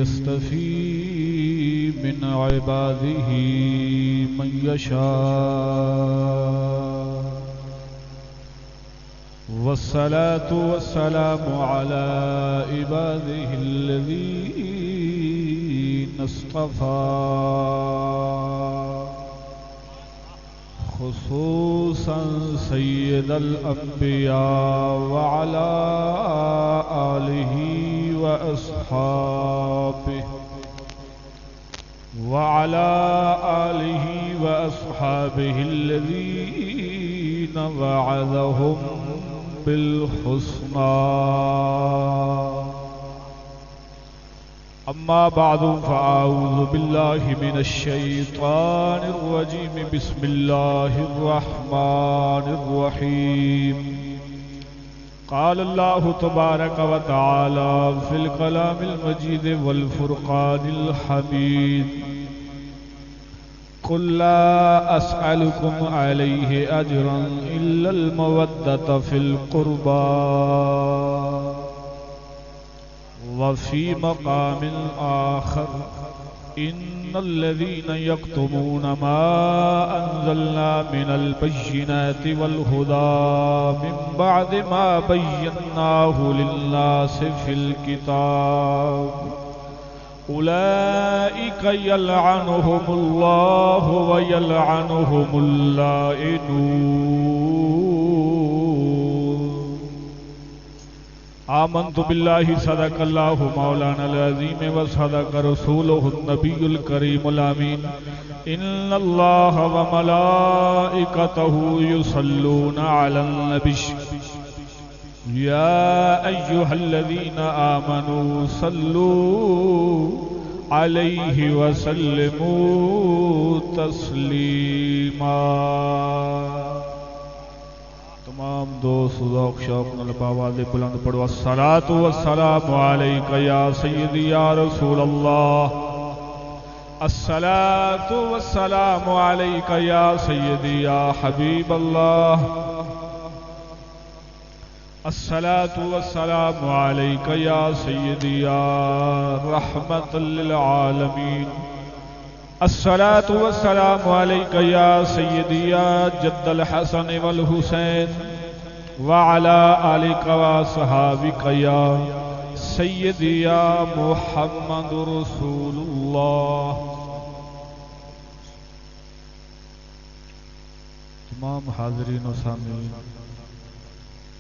يستفي من عباده من يشاء والصلاة والسلام على عباده الذين اصطفى خصوصا سيد الأنبياء وعلى آله وأصحابه الذين وعدهم بالحسنى أما بعد فأعوذ بالله من الشيطان الرجيم بسم الله الرحمن الرحيم قال الله تبارك وتعالى في الكلام المجيد والفرقان الحميد قل لا أسألكم عليه أجرا إلا المودة في القربى وفي مقام آخر إن الذين يكتمون ما أنزلنا من البينات والهدى من بعد ما بيناه للناس في الكتاب أولئك يلعنهم الله ويلعنهم اللائنون آمنت بالله صدق الله مولانا العظيم وصدق رسوله النبي الكريم الأمين إن الله وملائكته يصلون على النبي يا أيها الذين آمنوا صلوا عليه وسلموا تسليما تمام دوست ذوق شوق نال باواز بلند پڑھو الصلاۃ والسلام علیک یا سیدی یا رسول اللہ الصلاۃ والسلام علیک یا سیدی یا حبیب اللہ الصلاۃ والسلام علیک یا سیدی یا رحمت للعالمین الصلاۃ والسلام علیک یا سیدی یا جد الحسن والحسین وعلی آلک واصحابک یا سیدی یا محمد رسول اللہ. تمام حاضرین و سامعین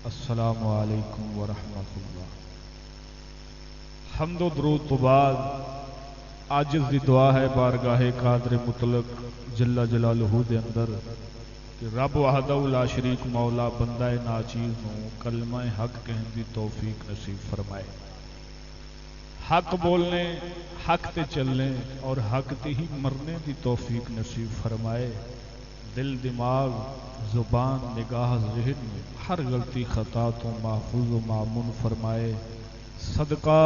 السلام علیکم ورحمۃ اللہ. حمد و درود تو بعد عاجز دی دعا ہے بارگاہ قادر مطلق جل جلالہ دے اندر کہ رب وحدہ لا شریک مولا بندہ ناچیز نوں کلمہ حق کہن دی توفیق نصیب فرمائے. حق بولنے حق تے چلنے اور حق تے ہی مرنے دی توفیق نصیب فرمائے. دل دماغ زبان نگاہ ذہن میں ہر غلطی خطا تو محفوظ و معمون فرمائے. صدقہ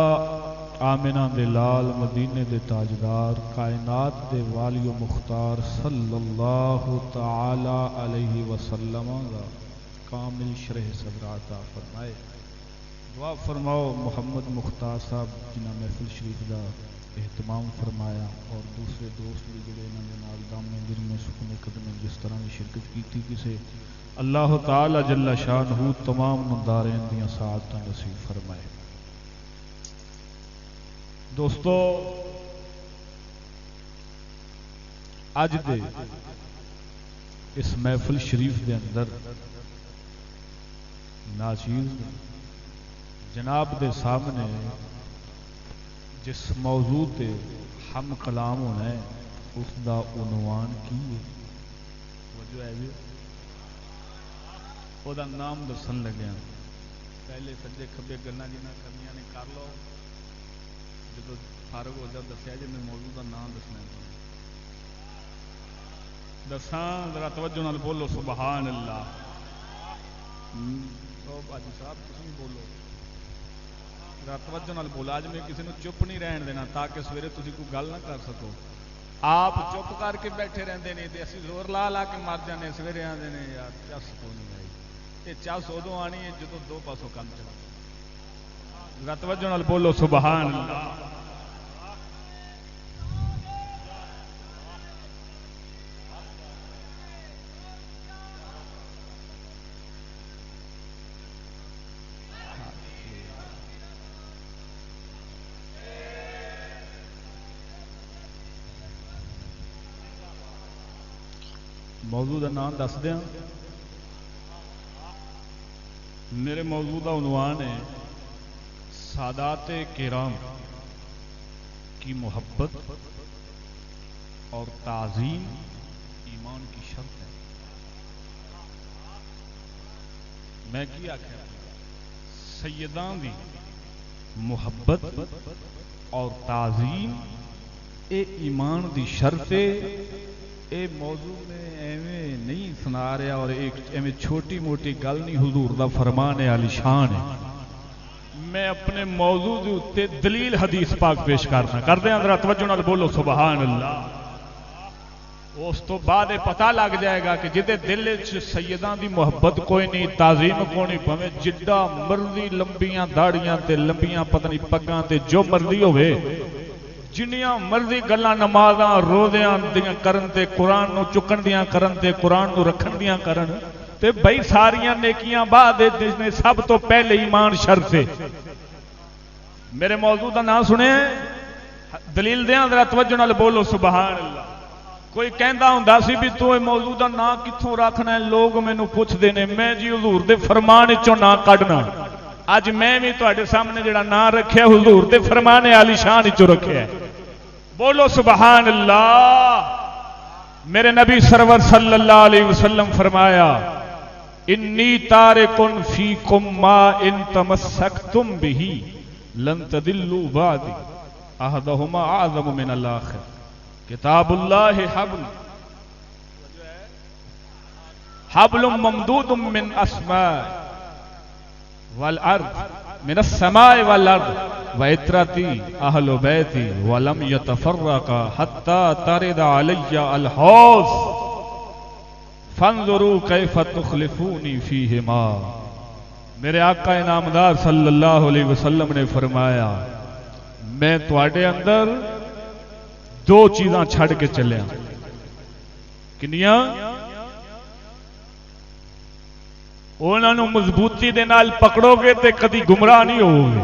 آمنہ دے لال مدینے دے تاجدار کائنات دے والی و مختار صلی اللہ تعالی علیہ وسلم دا کامل شرح صدر عطا فرمائے. دعا فرماؤ محمد مختار صاحب جنہاں محفل شریف دا اہتمام فرمایا اور دوسرے دوست بھی جڑے انہوں نے نال دامنے دل میں سکنے قدمیں جس طرح کی شرکت کی تھی کسے اللہ تعالی جل شانہ تمام مندارین دیاں سعادتاں نصیب فرمائے. دوستو اج دے اس محفل شریف دے اندر ناچیز جناب دے سامنے جس موضوع تے ہم کلام ہونا ہے اس دا عنوان کی ہے وجہ ہے او دا نام دسن لگیا. پہلے سجے کھبے گلاں جنہاں کرنیاں نے کر لو جب فارغ ہو جاؤ دسیا جی میں موضوع کا نام دسنا دساں ذرا توجہ نال بولو سبحان اللہ. باجی صاحب تم بولو ذرا توجہ نال بولو. اج میں کسی نے چپ نہیں رہن دینا تاکہ سویرے تسی کوئی گل نہ کر سکو. آپ چپ کر کے بیٹھے رہتے ہیں تو اسی زور لا لا کے مر جانے. سویرے آتے ہیں یار چس کو نہیں آئی. یہ چس ادو آنی ہے جدو دو پاسوں کم چلا. توجہ نال بولو سبحان اللہ. موضوع کا نام دس دیا. میرے موضوع کا عنوان ہے سادات کرام کی محبت اور تعظیم ایمان کی شرط ہے. میں کیا آخیا سیداں دی محبت اور تعظیم اے ایمان دی شرط ہے. اے موضوع میں ایویں نہیں سنا رہا اور ایک ایویں چھوٹی موٹی گل نہیں، حضور دا فرمان ہے عالی شان ہے. میں اپنے موضوع دے اوتے دلیل حدیث پاک پیش کرنا کر دیں. ذرا توجہ نال بولو سبحان اللہ. اس تو بعد پتہ لگ جائے گا کہ جدے دل وچ سیداں دی محبت کوئی نہیں، تعظیم کوئی نہیں، بھویں جڈا مرضی لمبیاں داڑیاں تے لمبیاں پتہ نہیں پگاں تے جو مرضی ہوے، جنیاں مرضی گلاں نمازاں روزیاں دیاں کرن تے قرآن نو چکن دیاں کرن تے قرآن نو رکھن دیاں کرن تے بھائی ساریاں نیکیاں بعد نے سب تو پہلے ایمان شرط ہے. میرے موضوع دا نام سنے دلیل دیاں ذرا توجہ نال بولو سبحان اللہ. کوئی کہندا ہوندا سی بھی تو اے موضوع دا نام کتھوں رکھنا ہے، لوگ مینوں پوچھدے نے. میں جی حضور دے فرمان وچوں نام کڈنا. اج میں بھی تواڈے سامنے جڑا نام رکھیا حضور دے فرمان عالی شان وچوں رکھیا ہے. بولو سبحان اللہ. میرے نبی سرور صلی اللہ علیہ وسلم فرمایا انی تارکن فیکم ما ان تمسکتم بہ لن تضلوا بعدی احدہما اعظم من الاخر کتاب اللہ حبل ممدود من اسماء والارض من السماء والارض وعترتی اہل بیتی ولم یتفرقا حتی ترد علی الحوض فانظروا کیف تخلفونی فیہما. میرے آقا انعامدار صلی اللہ علیہ وسلم نے فرمایا میں تواڈے اندر دو چیزاں چھڑ کے چلیا. کنیاں؟ انہاں نو مضبوطی دے نال پکڑو گے تے کدی گمراہ نہیں ہوو گے،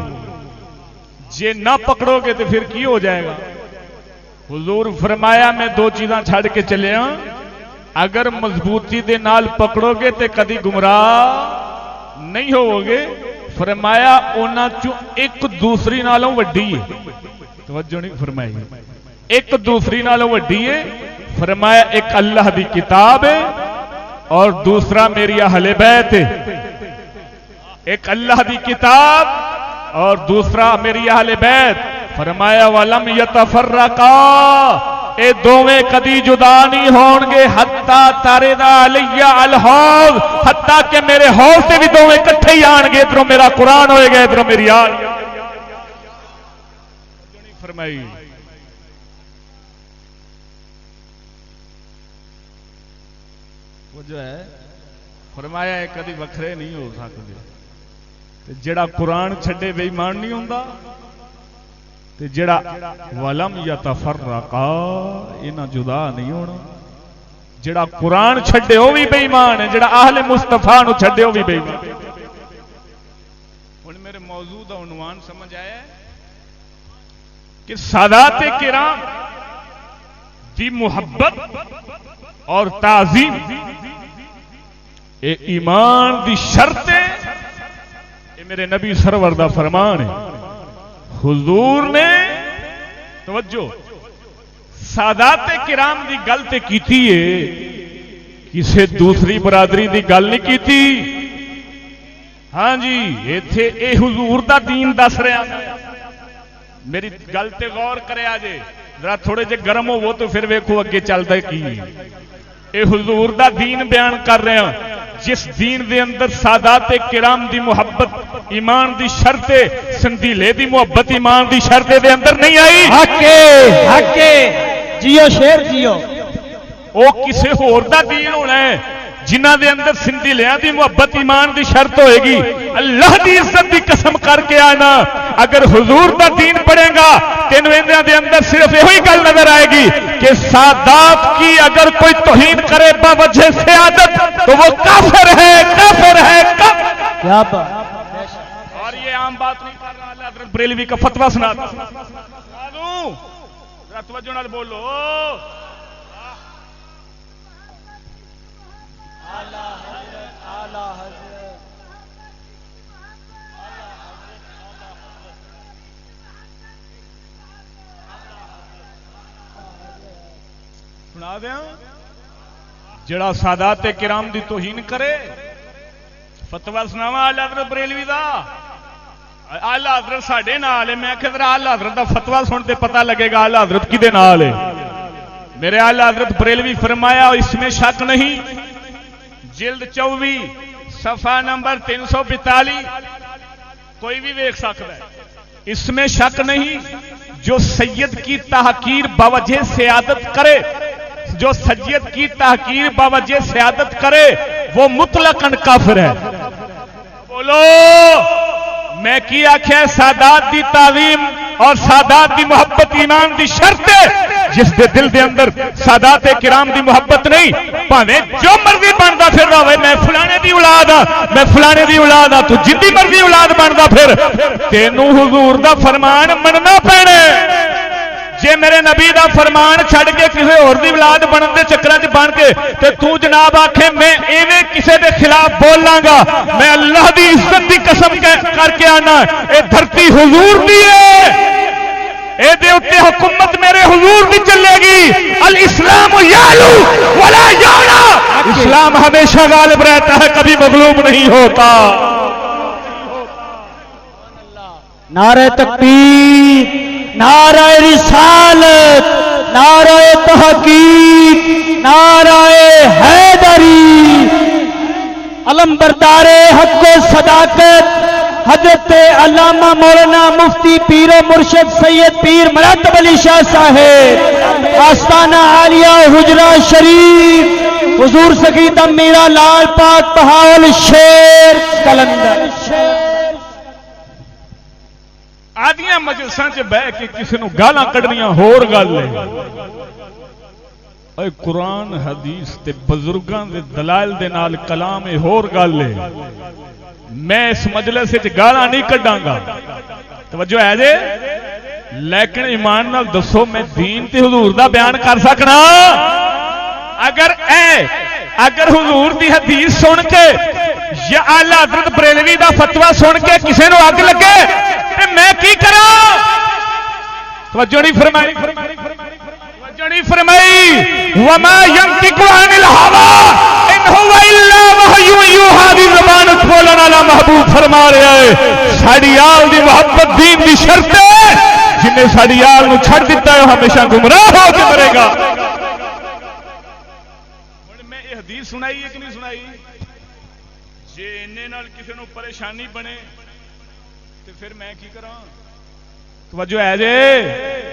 جے نہ پکڑو گے تے پھر کی ہو جائے گا. حضور فرمایا میں دو چیزاں چھڑ کے چلیا، اگر مضبوطی دے نال پکڑو گے تے کدی گمراہ نہیں ہوو گے. فرمایا انہاں چوں ایک دوسری نالوں وڈی ہے. توجہ نہیں فرمائی. ایک دوسری نالوں وڈی ہے. فرمایا ایک اللہ دی کتاب ہے اور دوسرا میری اہل بیت ہے. ایک اللہ دی کتاب اور دوسرا میری اہل بیت. فرمایا ولم یتفرقا اے دوویں کدی جدا نہیں ہون گے حتی ترد علی الحوض، حتی کہ میرے حوض سے بھی دوویں کٹھے ہی آن گے. ادھروں میرا قرآن ہوئے گا ادھروں میری آل فرمائی. وہ جو ہے فرمایا ہے کدی وکھرے نہیں ہو سکتے. جڑا قرآن چھڈے بے ایمان نہیں ہوندا تے جڑا ولم یتفرقا انہاں جدا نہیں ہونا. جڑا قرآن چھڈے وہ بھی بے ایمان ہے، جڑا اہل مصطفیٰ نو چھڈے وہ بھی بے ایمان. ہن میرے موضوع دا عنوان سمجھ آیا ہے کہ سادات کرام دی محبت اور تعظیم اے ایمان دی شرط ہے. اے میرے نبی سرور دا فرمان ہے. حضور نے توجہ سادات کرام دی گل تے کیتی ہے، کسے دوسری برادری دی گل نہیں کیتی. ہاں جی ایتھے اے حضور دا دین دس رہا. میری گل تے غور کریا جے ذرا تھوڑے جے گرم ہو وہ تو پھر ویکھو اگے چلدا کی. اے حضور دا دین بیان کر رہے ہیں جس دین دے اندر سادات کرام دی محبت ایمان دی شرط ہے. سندیلے دی محبت ایمان دی شرط دے اندر نہیں آئی. حق جیو شیر جیو. او کسے ہور دا دین ہونا ہے جنہ دے اندر سندیلیاں دی محبت ایمان دی شرط ہوئے گی. اللہ دی عزت دی قسم کر کے آنا اگر حضور دا دین پڑھے گا تینوں اندر دے اندر صرف یہی گل نظر آئے گی کہ سادات کی اگر کوئی توہین کرے باوجہ سیادت تو وہ کافر ہے. کافر ہے کیا بات. اور یہ عام بات نہیں کر رہا. حضرت بریلوی کا فتویٰ سناتا توجہ نال بولو. سنا دیا جڑا سادات کرام دی توہین کرے فتوا سناوا آلہ حضرت بریلوی دا آلہ حضرت ساڈے نال ہے میں کہ ذرا آلہ حضرت دا فتوا سن تے پتہ لگے گا آلہ حضرت کدے نال ہے میرے آلہ حضرت بریلوی فرمایا اس میں شک نہیں جلد 24 صفحہ نمبر 342 کوئی بھی دیکھ سکتا ہے اس میں شک نہیں جو سید کی تحقیر باوجہ سیادت کرے جو سید کی تحقیر باوجہ سیادت کرے وہ مطلقاً کافر ہے بولو میں کی آخیا سادات دی تعظیم اور سادات دی محبت ایمان دی شرط ہے جس دے دل دے اندر سادات کرام دی محبت نہیں پاویں جو مرضی بندا پھر رہے میں فلانے دی اولاد ہاں میں فلانے دی اولاد ہاں تو جدی مرضی اولاد بندا پھر تینوں حضور دا فرمان مننا پینا جے میرے نبی دا فرمان چھڑ کے کسی اور دی اولاد بنن دے چکراں وچ بن کے تے تو جناب آکھے میں ایویں کسے دے خلاف بولاں گا میں اللہ دی عزت دی قسم کر کے آنا اے دھرتی حضور دی ہے اے دے اوتے حکومت میرے حضور دی چلے گی الاسلام یعلو ولا یعلا اسلام ہمیشہ غالب رہتا ہے کبھی مغلوب نہیں ہوتا نعرہ تکبیر نعرہ رسالت نعرہ تحقیق نعرہ حیدری علمبردار حق و صداقت حضرت علامہ مولانا مفتی پیر و مرشد سید پیر مراتب علی شاہ صاحب آستانہ عالیہ حجرہ شریف حضور سکیت میرا لال پاک بہاول شیر کلندر آدیاں مجلساں چ بہ کے کسی نو گالاں کڈنیاں ہور گل ہے اے قرآن حدیث تے بزرگاں دے دلائل دے نال کلام اے ہور گل ہے میں اس مجلس وچ گالاں نہیں کڈاں گا توجہ ہے جے لیکن ایمان نال دسو میں دین تے حضور دا بیان کر سکنا اگر حضور دی حدیث سن کے یا اعلی حضرت بریلوی دا فتویٰ سن کے کسی نو اگ لگے میں کی کراں توجہ نہیں فرمائی توجہ نہیں فرمائی وما ينطق عن الهوى ان هو الا وحي يوحى دی زبان کھولن والا محبوب فرما رہا ہے ساڈی آل دی محبت دین دی شرط ہے جن نے ساڈی آل نو چھڑ دیتا ہے ہمیشہ گمراہ ہو کے مرے گا میں یہ حدیث سنائی ہے کہ نہیں سنائی جے اننے نال کسی نو پریشانی بنے تو پھر میں کی کراں توجہ ہے جے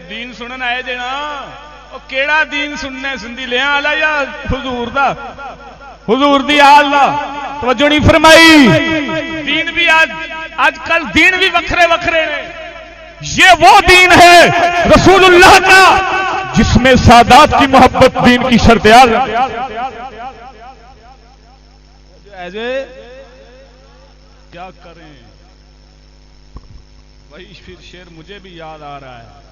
دین سنن آئے جے نا او کیڑا دین سننے سندھی لیاں والا یا حضور دا حضور دی آل دا توجہ نہیں فرمائی دین بھی آج کل دین بھی وکھرے وکھرے ہیں یہ وہ دین ہے رسول اللہ کا جس میں سادات کی محبت دین کی شرط اعظم کیا کریں وہی پھر شعر مجھے بھی یاد آ رہا ہے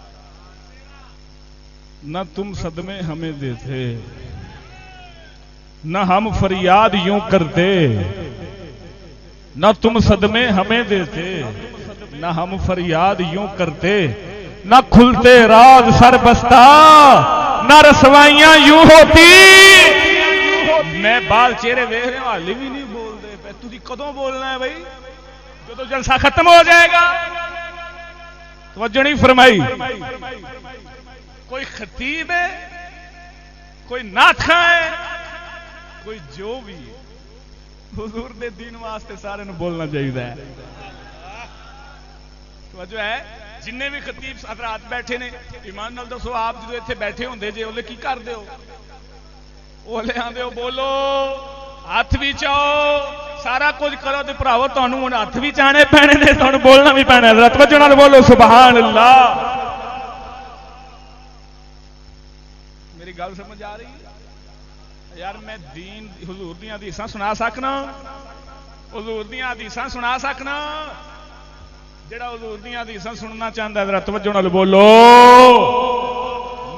نہ تم صدمے ہمیں دیتے نہ ہم فریاد یوں کرتے نہ تم صدمے ہمیں دیتے نہ ہم فریاد یوں کرتے نہ کھلتے راز سر بستہ نہ رسوائیاں یوں ہوتی میں بال چہرے دیکھ رہے ہوں حالی بھی نہیں بول دے پہ تجھے کدوں بولنا ہے بھائی جو تو جلسہ ختم ہو جائے گا توجہ نہیں فرمائی کوئی خطیب ہے کوئی ناخواں ہے کوئی جو بھی حضور دے دین واسطے سارے نو بولنا چاہیے توجہ ہے جن بھی خطیب حضرات بیٹھے نے ایمان نال دسو آپ جدو اتنے بیٹھے ہوندے جے اولے کی کردے ہو اولے آندے ہو بولو ہاتھ بھی چاہو سارا کچھ کرو تے بھراو تانوں ہن ہاتھ بھی چاہنے پینے نے تانوں بولنا بھی پینا ہے توجہ نال بولو سبحان اللہ میری گل سمجھ آ رہی ہے یار میں دین حضور دیاں حدیثاں سنا سکنا حضور دیاں حدیثاں سنا سکنا جڑا حضور دیاں حدیثاں سننا چاہندا ہے ذرا توجہ نال بولو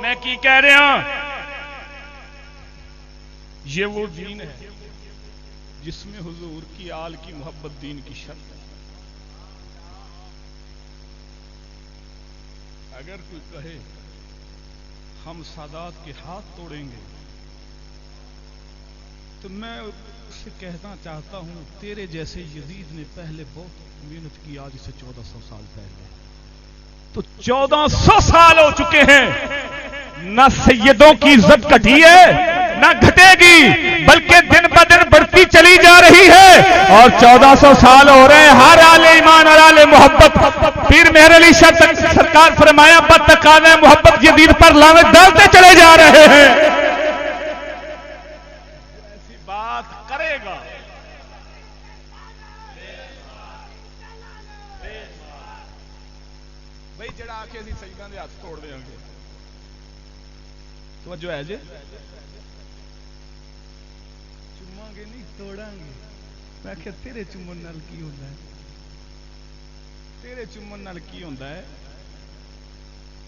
میں کی کہہ رہا یہ وہ دین ہے جس میں حضور کی آل کی محبت دین کی شرط ہے. اگر کوئی کہے ہم سادات کے ہاتھ توڑیں گے تو میں اسے کہنا چاہتا ہوں تیرے جیسے یزید نے پہلے بہت محنت کی، آج سے 1400 سال پہلے. تو 1400 سال ہو چکے ہیں، نہ سیدوں کی عزت گھٹی ہے نہ گھٹے گی، بلکہ دن بدن بڑھتی چلی جا رہی ہے. اور 1400 سال ہو رہے ہیں، ہر آل ایمان اور آل محبت. پیر مہر علی شاہ سرکار فرمایا بدتقاضۂ محبت یزید پر لعنت ڈالتے چلے جا رہے ہیں. ایسی بات کرے گا بھائی جڑا آ کے اسی سجدہ دے ہاتھ توڑ دیں گے. توجہ ہے جی، چوماں گے نہیں توڑاں گے. میں کہ تیرے چومن نال کی ہوندا ہے؟ تیرے چومن نال کی ہوندا ہے؟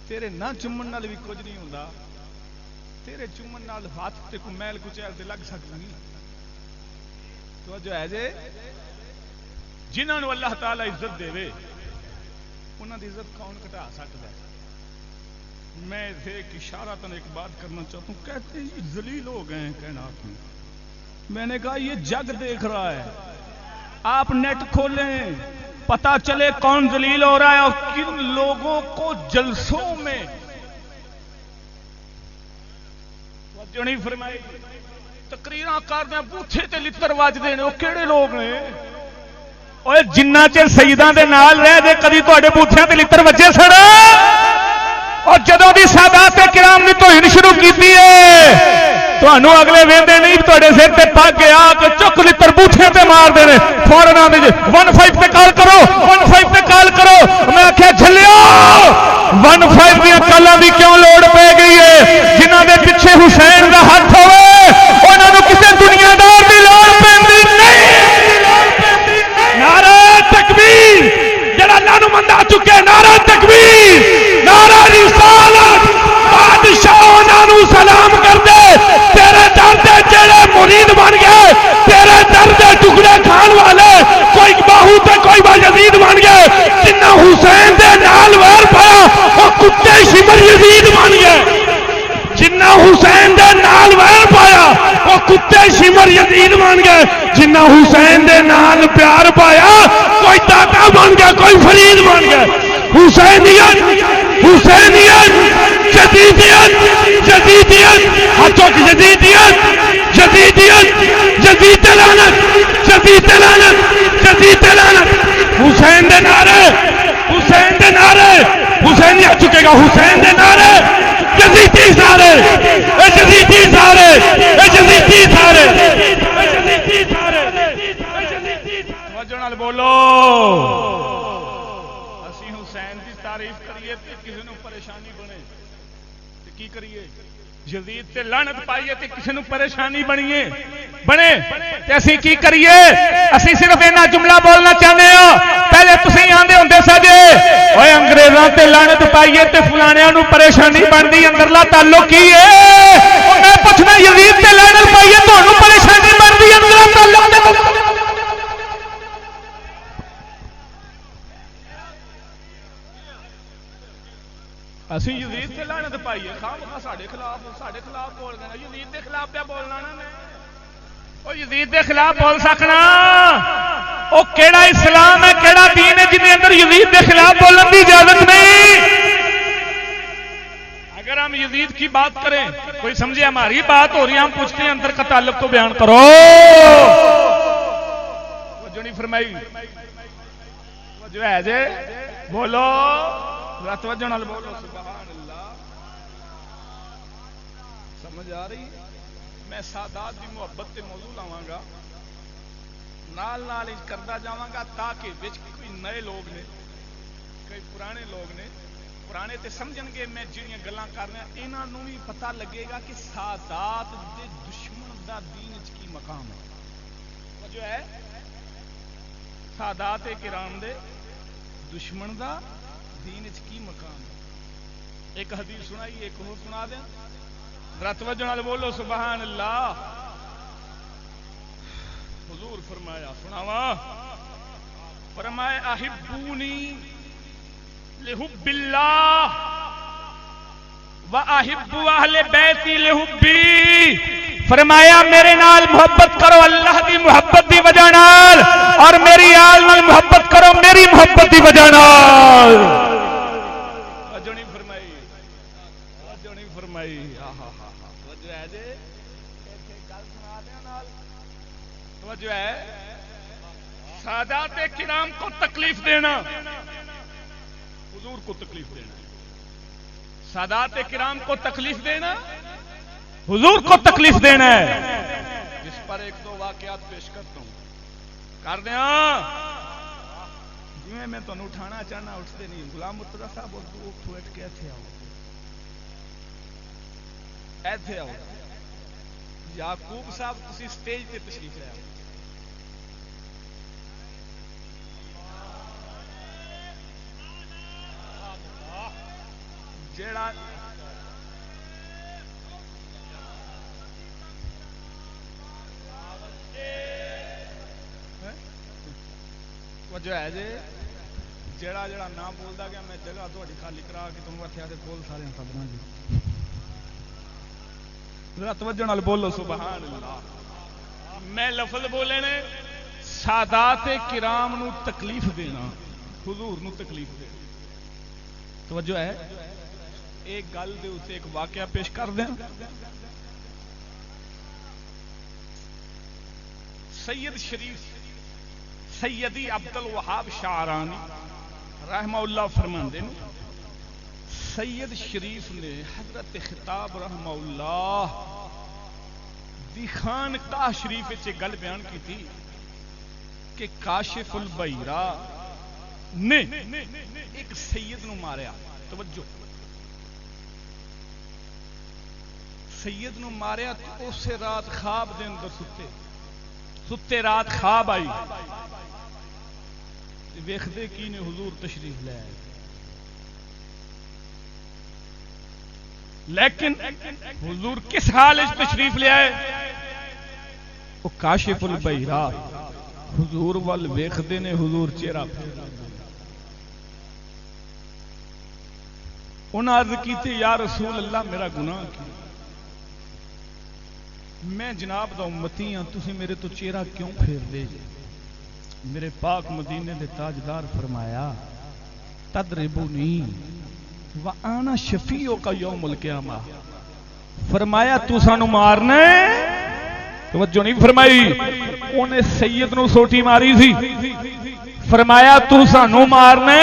تیرے نہ چومن نال بھی کچھ نہیں ہوندا. تیرے چومن نال ہاتھ تے کو میل کچیل تے لگ سکتی. توجہ ہے جی، جنہاں نو اللہ تعالی عزت دے انہاں دی عزت کون گھٹا سکتا ہے؟ میں ایک اشارتاً ایک بات کرنا چاہتا ہوں. کہتے ہیں یہ ذلیل ہو گئے ہیں کائنات میں. میں نے کہا یہ جگ دیکھ رہا ہے. آپ نیٹ کھولیں پتا چلے کون ذلیل ہو رہا ہے اور کن لوگوں کو جلسوں میں توجہ نہیں فرمائی تقریراں کردے بوتھے تے لتر وجدے نے. وہ کہڑے لوگ نے؟ اوے جنہ چر سیداں دے نال رہ دے کدی تواڈے بوتھیاں تے لتر وجے سڑ. اور جدوں دی سادات کرام نے توہین شروع کیتی ہے تانوں اگلے ویندے نہیں تواڈے سر تے پگ گیا کہ چک لتر بوتھیاں تے مار دے نے. فورن آندے 15 تے کال کرو 15 تے کال کرو. میں آکھیا جھلیو 15 دی کالاں دی کیوں لوڑ پے گئی ہے؟ جنہاں دے پیچھے حسین دا ہاتھ ہوے انہاں نوں کسے دنیا دار دی لوڑ پیندی نہیں. نعرہ تکبیر جڑا لانو مندا چکے. نعرہ تکبیر، نعرہ رسالت. بادشاہ انہاں نوں سلام کر دے. تیرے در دے جڑے مرید بن گئے، تیرے در دے ٹکڑے کھان والے کوئی باہو تے کوئی یزید بن گئے. جنہ حسین دے نال ویر پایا وہ کتے شمر یزید بن گئے. جنہ حسین دے نال ویر پایا وہ کتے شمر یزید بن گئے. جنہ حسین دے نال پیار پایا کوئی داتا بن گیا کوئی فرید بن گیا. حسینیت حسینیت جدیدیت جدیدیت ہاتھوں کی جدیدیت جدیدیت جدید لعنت جدید لعنت جدید لعنت. حسین دے نعرے حسین دے نعرے حسینیت چکے گا. حسین دے نعرے جدیدی سارے اے جدیدی سارے اے جدیدی سارے اے جدیدی سارے. توجہ نال بولو. اسی حسین دی تعریف کریے تے کسی نو پریشانی بنے تے کی کریے؟ یزید تے لعنت پائیے تے کسی نو پریشانی بنیے بنے تے اسی کی کریے؟ اسی صرف اینا جملہ بولنا چاہتے ہیں. پہلے تسی آندے ہوندے سجے اوے انگریزاں تے لعنت پائیے تے فلانیاں نو پریشانی بندی. اندرلا تعلق کی ہے؟ میں پوچھنا یزید تے لعنت پائیے تانوں پریشانی بندی اندرلا تعلق تے اسی یزید تے لعنت پائیے خامخواہ ساڈے خلاف بول گئے. یزید دے خلاف پہ بولنا نا میں او یزید دے خلاف بول سکنا. او کیڑا اسلام ہے کیڑا دین ہے جن اندر یزید دے خلاف بولنے کی اجازت نہیں؟ اگر ہم یزید کی بات کریں کوئی سمجھے ہماری بات ہو رہی ہے، ہم پوچھتے ہیں اندر کا تعلق تو بیان کرو. جو نہیں فرمائی جو ہے جے بولو توجہ نال بولو. سبحان اللہ. سمجھ آ رہی؟ میں سادات دی محبت تے موضوع لاواں گا نال نال کردا جاواں گا تاکہ وچ کوئی نئے لوگ نے کئی پرانے لوگ نے پرانے تے سمجھن گے میں جڑیاں گلاں کر رہا انہاں نوں بھی پتہ لگے گا کہ سادات دے دشمن دا دین وچ کی مقام ہے. جو ہے سادات کرام دے دشمن دا دین وچ کی مقام ہے. ایک حدیث سنائی ایک اور سنا دیں. توجہ نال بولو سبحان اللہ. حضور فرمایا سناوا فرمایا احبونی لحب اللہ وَأَحِبُّ أَهْلِ بَيْتِي لِحُبِّي فرمایا میرے نال محبت کرو اللہ دی محبت دی وجہ نال اور میری آل نال محبت کرو میری محبت دی وجہ نال توجہ نہیں فرمائی توجہ ہے جی ایتھے گل سنا دیاں نال توجہ ہے سادات کرام کو تکلیف دینا حضور کو تکلیف دینا سادات کرام کو تکلیف دینا حضور کو تکلیف دینا ہے جس پر ایک دو واقعات پیش کرتا ہوں کر دیا جی میں تمہیں اٹھانا چاہنا اٹھتے نہیں غلام مرتضی صاحب اٹھ کے ایتھے آؤ یعقوب صاحب تسی سٹیج تے تشریف لے آؤ جیڑا وجہ ہے جی جیڑا نام بولتا گیا میں جگہ تھوڑی خالی کرا کے تم اتنے آتے بول سارے سدنا جی ذرا توجہ نال بولو سبحان اللہ میں لفظ بولے نے سادات کرام نو تکلیف دینا حضور نو تکلیف دینا توجہ ہے ایک گل دے اسے ایک واقعہ پیش کر دیں سید شریف سیدی عبد الوہاب شعرانی رحمہ اللہ فرماندے ہیں سید شریف نے حضرت خطاب رحمہ اللہ دی خانقاہ شریف سے گل بیان کی تھی کہ کاشف البحیرہ نے ایک سید نو ماریا توجہ سید نو ماریا تو اسے رات خواب دے اندر ستے رات خواب آئی ویکھدے کی نے حضور تشریف لے آئے لیکن حضور کس حال اس تشریف لے آئے وہ کاشف البحیرہ حضور وال ویکھدے نے حضور چہرہ انہاں عرض کی تھی یا رسول اللہ میرا گناہ کی میں جناب دا امتی ہاں تسی میرے تو چہرہ کیوں پھیر دے میرے پاک مدینے دے تاجدار فرمایا تضربنی وانا شفیع کا یوم القیامہ فرمایا تو سانو مارنے توجہ نہیں فرمائی انہیں سید نو سوٹی ماری تھی فرمایا تو سانو مارنے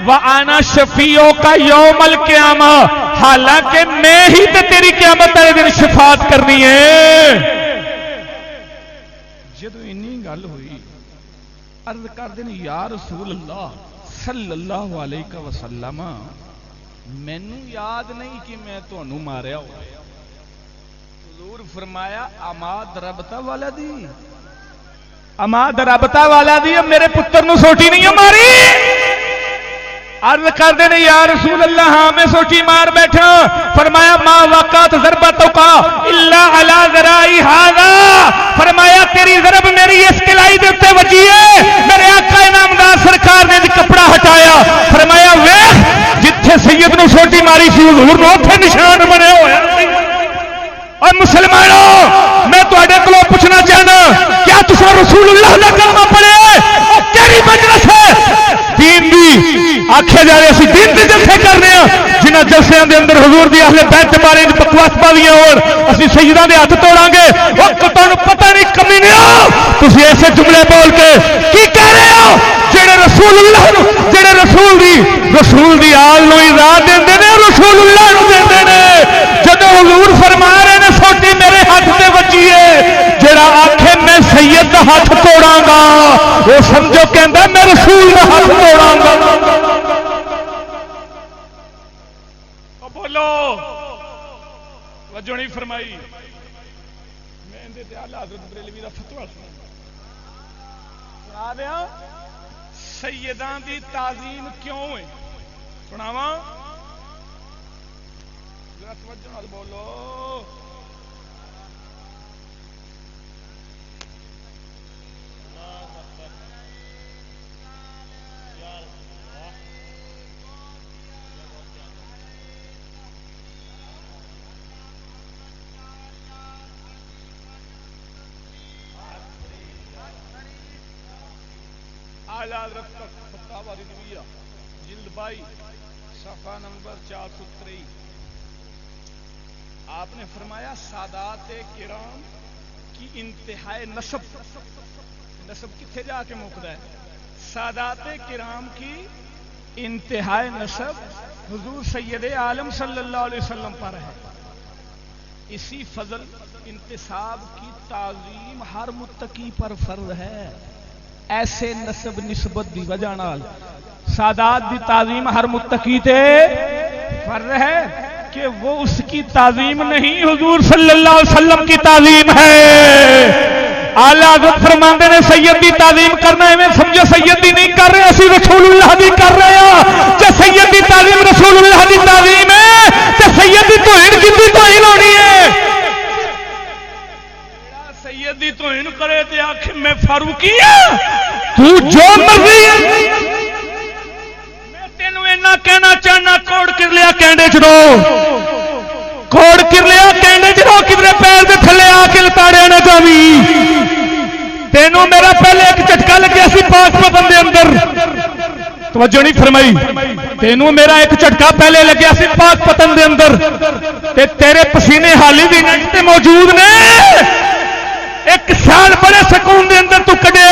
وَأَنَا شَفِيعُ کا یوم القیامہ حالانکہ میں ہی تے تیری قیامت والے دن شفاعت کرنی ہے جدو انی گل ہوئی عرض کر دیں یا رسول اللہ صلی اللہ علیہ وسلم مینوں یاد نہیں کہ میں تانوں ماریا ہو حضور فرمایا اما دربتا والا دی میرے پتر نو سوٹی نہیں ماری عرض کر دے یا رسول اللہ ہاں میں سوٹی مار بیٹھا فرمایا ما وقعت ضربتک الا علی ذراعی ھذا فرمایا تیری ضرب میری اس کلائی دے تے وجی ہے میرے آقا انعامدار سرکار نے کپڑا ہٹایا فرمایا ویکھ جتھے سید نو سوٹی ماری سی حضور نو اوتھے نشان بنے ہوئے اور مسلمانوں میں تواڈے کولوں پوچھنا چاہنا کیا تساں رسول اللہ دا کلمہ پڑھے او کیڑی مجلس ہے دین دی آکھے جا رہے اسی دین دے جلسے کرنے ہیں جنہاں جلسیاں دے اندر حضور دی اہل بیت بارے بکواس پاویاں ہون اسی سیداں دے ہاتھ توڑاں گے وقت تانوں پتہ نہیں کمی نہیں ہو تسی ایسے جملے بول کے کی کہہ رہے ہو جڑے رسول اللہ نو جڑے رسول دی آل نو اذا دیندے نے رسول اللہ نو دیندے نے جدوں حضور فرما رہے نے سوٹی میرے ہاتھ تے وجی ہے جڑا آکھے میں سید دا ہاتھ توڑاں گا وہ سمجھو کہندا میں رسول دا ہاتھ توڑاں گا بولو وجہ نہیں فرمائی میں اندے تے اعلی حضرت بریلوی دا فتوی سنا دیاں سیداں دی تعظیم کیوں ہے سناواں ذرا توجہ نال بولو اعلی حضرت کا فتاوی رضویہ جلد 22 صفحہ نمبر 423 آپ نے فرمایا سادات کرام کی انتہائی نسب کتنے جا کے مکدا ہے؟ سادات کرام کی انتہائی نسب حضور سید عالم صلی اللہ علیہ وسلم پر ہے. اسی فضل انتساب کی تعظیم ہر متقی پر فرض ہے. ایسے نسب نسبت دی وجہ نال سادات دی تعظیم ہر متقی تے فرض ہے کہ وہ اس کی تعظیم نہیں حضور صلی اللہ علیہ وسلم کی تعظیم ہے. اعلی حضرت فرماندے نے سید دی تعظیم کرنا ہے میں سمجھو سید دی نہیں کر رہے اسی رسول اللہ دی کر رہے ہیں. کہ سید دی تعظیم رسول اللہ دی تعظیم ہے تے سید دی توہین کیتی توہین ہونی ہے. سید دی توہین کرے تے آکھے میں فاروقی ہوں تو جو مرضی ہے. میں تینوں اینا کہنا چاہنا کوڑ کر لیا کینڈے چ رو کوڑ کر لیا کینڈے چ رو کدھر پیر دے تھلے آ کے لتاڑیا نہ جاوی. تینوں میرا پہلے ایک جھٹکا لگیا سی پاک پتن دے اندر توجہ نہیں فرمائی. تینوں میرا ایک جھٹکا پہلے لگیا سی پاک پتن دے اندر تے تیرے پسینے حالی بھی نیٹ تے موجود نے. ایک سال بڑے سکون دے اندر تو کڈے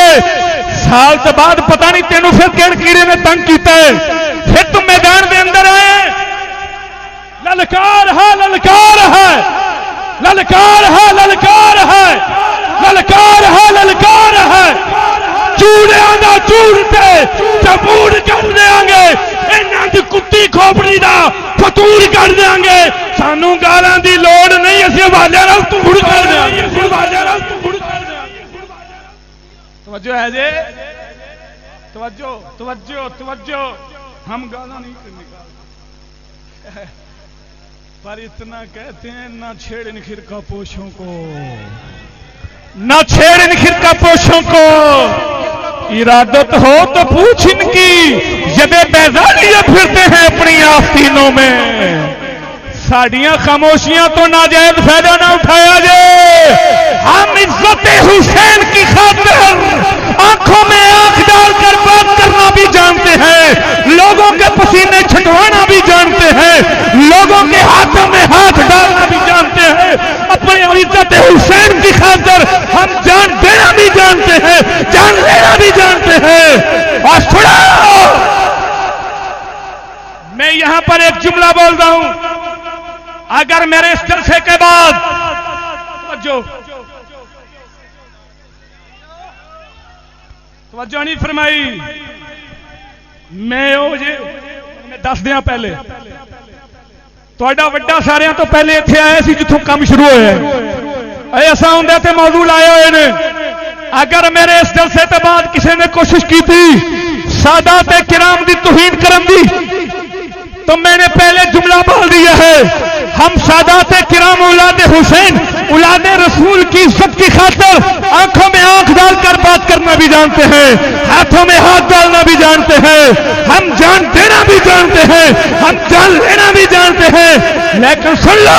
سال تو بعد پتہ نہیں تینوں پھر کہڑ کیڑے نے تنگ کیتا ہے. پھر تم میدان دے اندر آئے للکار ہے للکار ہے للکار ہے للکار ہے للکار ہے للکار ہے. چوڑیاں دا چوڑتے چبوڑ کر دیاں گے انہاں دی کتی کھوپڑی دا فطور کر دیاں گے. سانو گالاں دی لوڑ نہیں اسی حوالے نال توڑ کر دیاں گے. توجہ ہے جی توجہ توجہ توجہ. ہم گالاں نہیں کرنے کا پر اتنا کہتے ہیں نہ چھیڑن خرقہ پوشوں کو نہ چھیڑن خرقہ پوشوں کو. ارادت ہو تو پوچھ ان کی جب بیزار لیے پھرتے ہیں اپنی آستینوں میں. ساڑیاں خاموشیاں تو ناجائز فائدہ نہ اٹھایا جائے. ہم عزت حسین کی خاطر آنکھوں میں آنکھ ڈال کر بات کرنا بھی جانتے ہیں, لوگوں کے پسینے چھٹوانا بھی جانتے ہیں, لوگوں کے ہاتھوں میں ہاتھ ڈالنا بھی جانتے ہیں. اپنی عزت حسین کی خاطر ہم جان دینا بھی جانتے ہیں, جان لینا بھی جانتے ہیں. اور سنو میں یہاں پر ایک جملہ بول رہا ہوں. اگر میرے اس جلسے کے بعد توجہ نہیں فرمائی میں دس دیا پہلے تھوڑا وڈا سارے تو پہلے اتنے آیا سی جتوں کام شروع ہوا ایسا ہوں تے موضوع لائے ہوئے نے. اگر میرے اس جلسے کے بعد کسی نے کوشش کی تھی سادات کرام دی توہین کرن دی تو میں نے پہلے جملہ بول دیا ہے. ہم سادات کرام اولاد حسین اولاد رسول کی عزت کی خاطر آنکھوں میں آنکھ ڈال کر بات کرنا بھی جانتے ہیں, ہاتھوں میں ہاتھ ڈالنا بھی جانتے ہیں, ہم جان دینا بھی جانتے ہیں, ہم جان لینا بھی جانتے ہیں. لیکن سن لو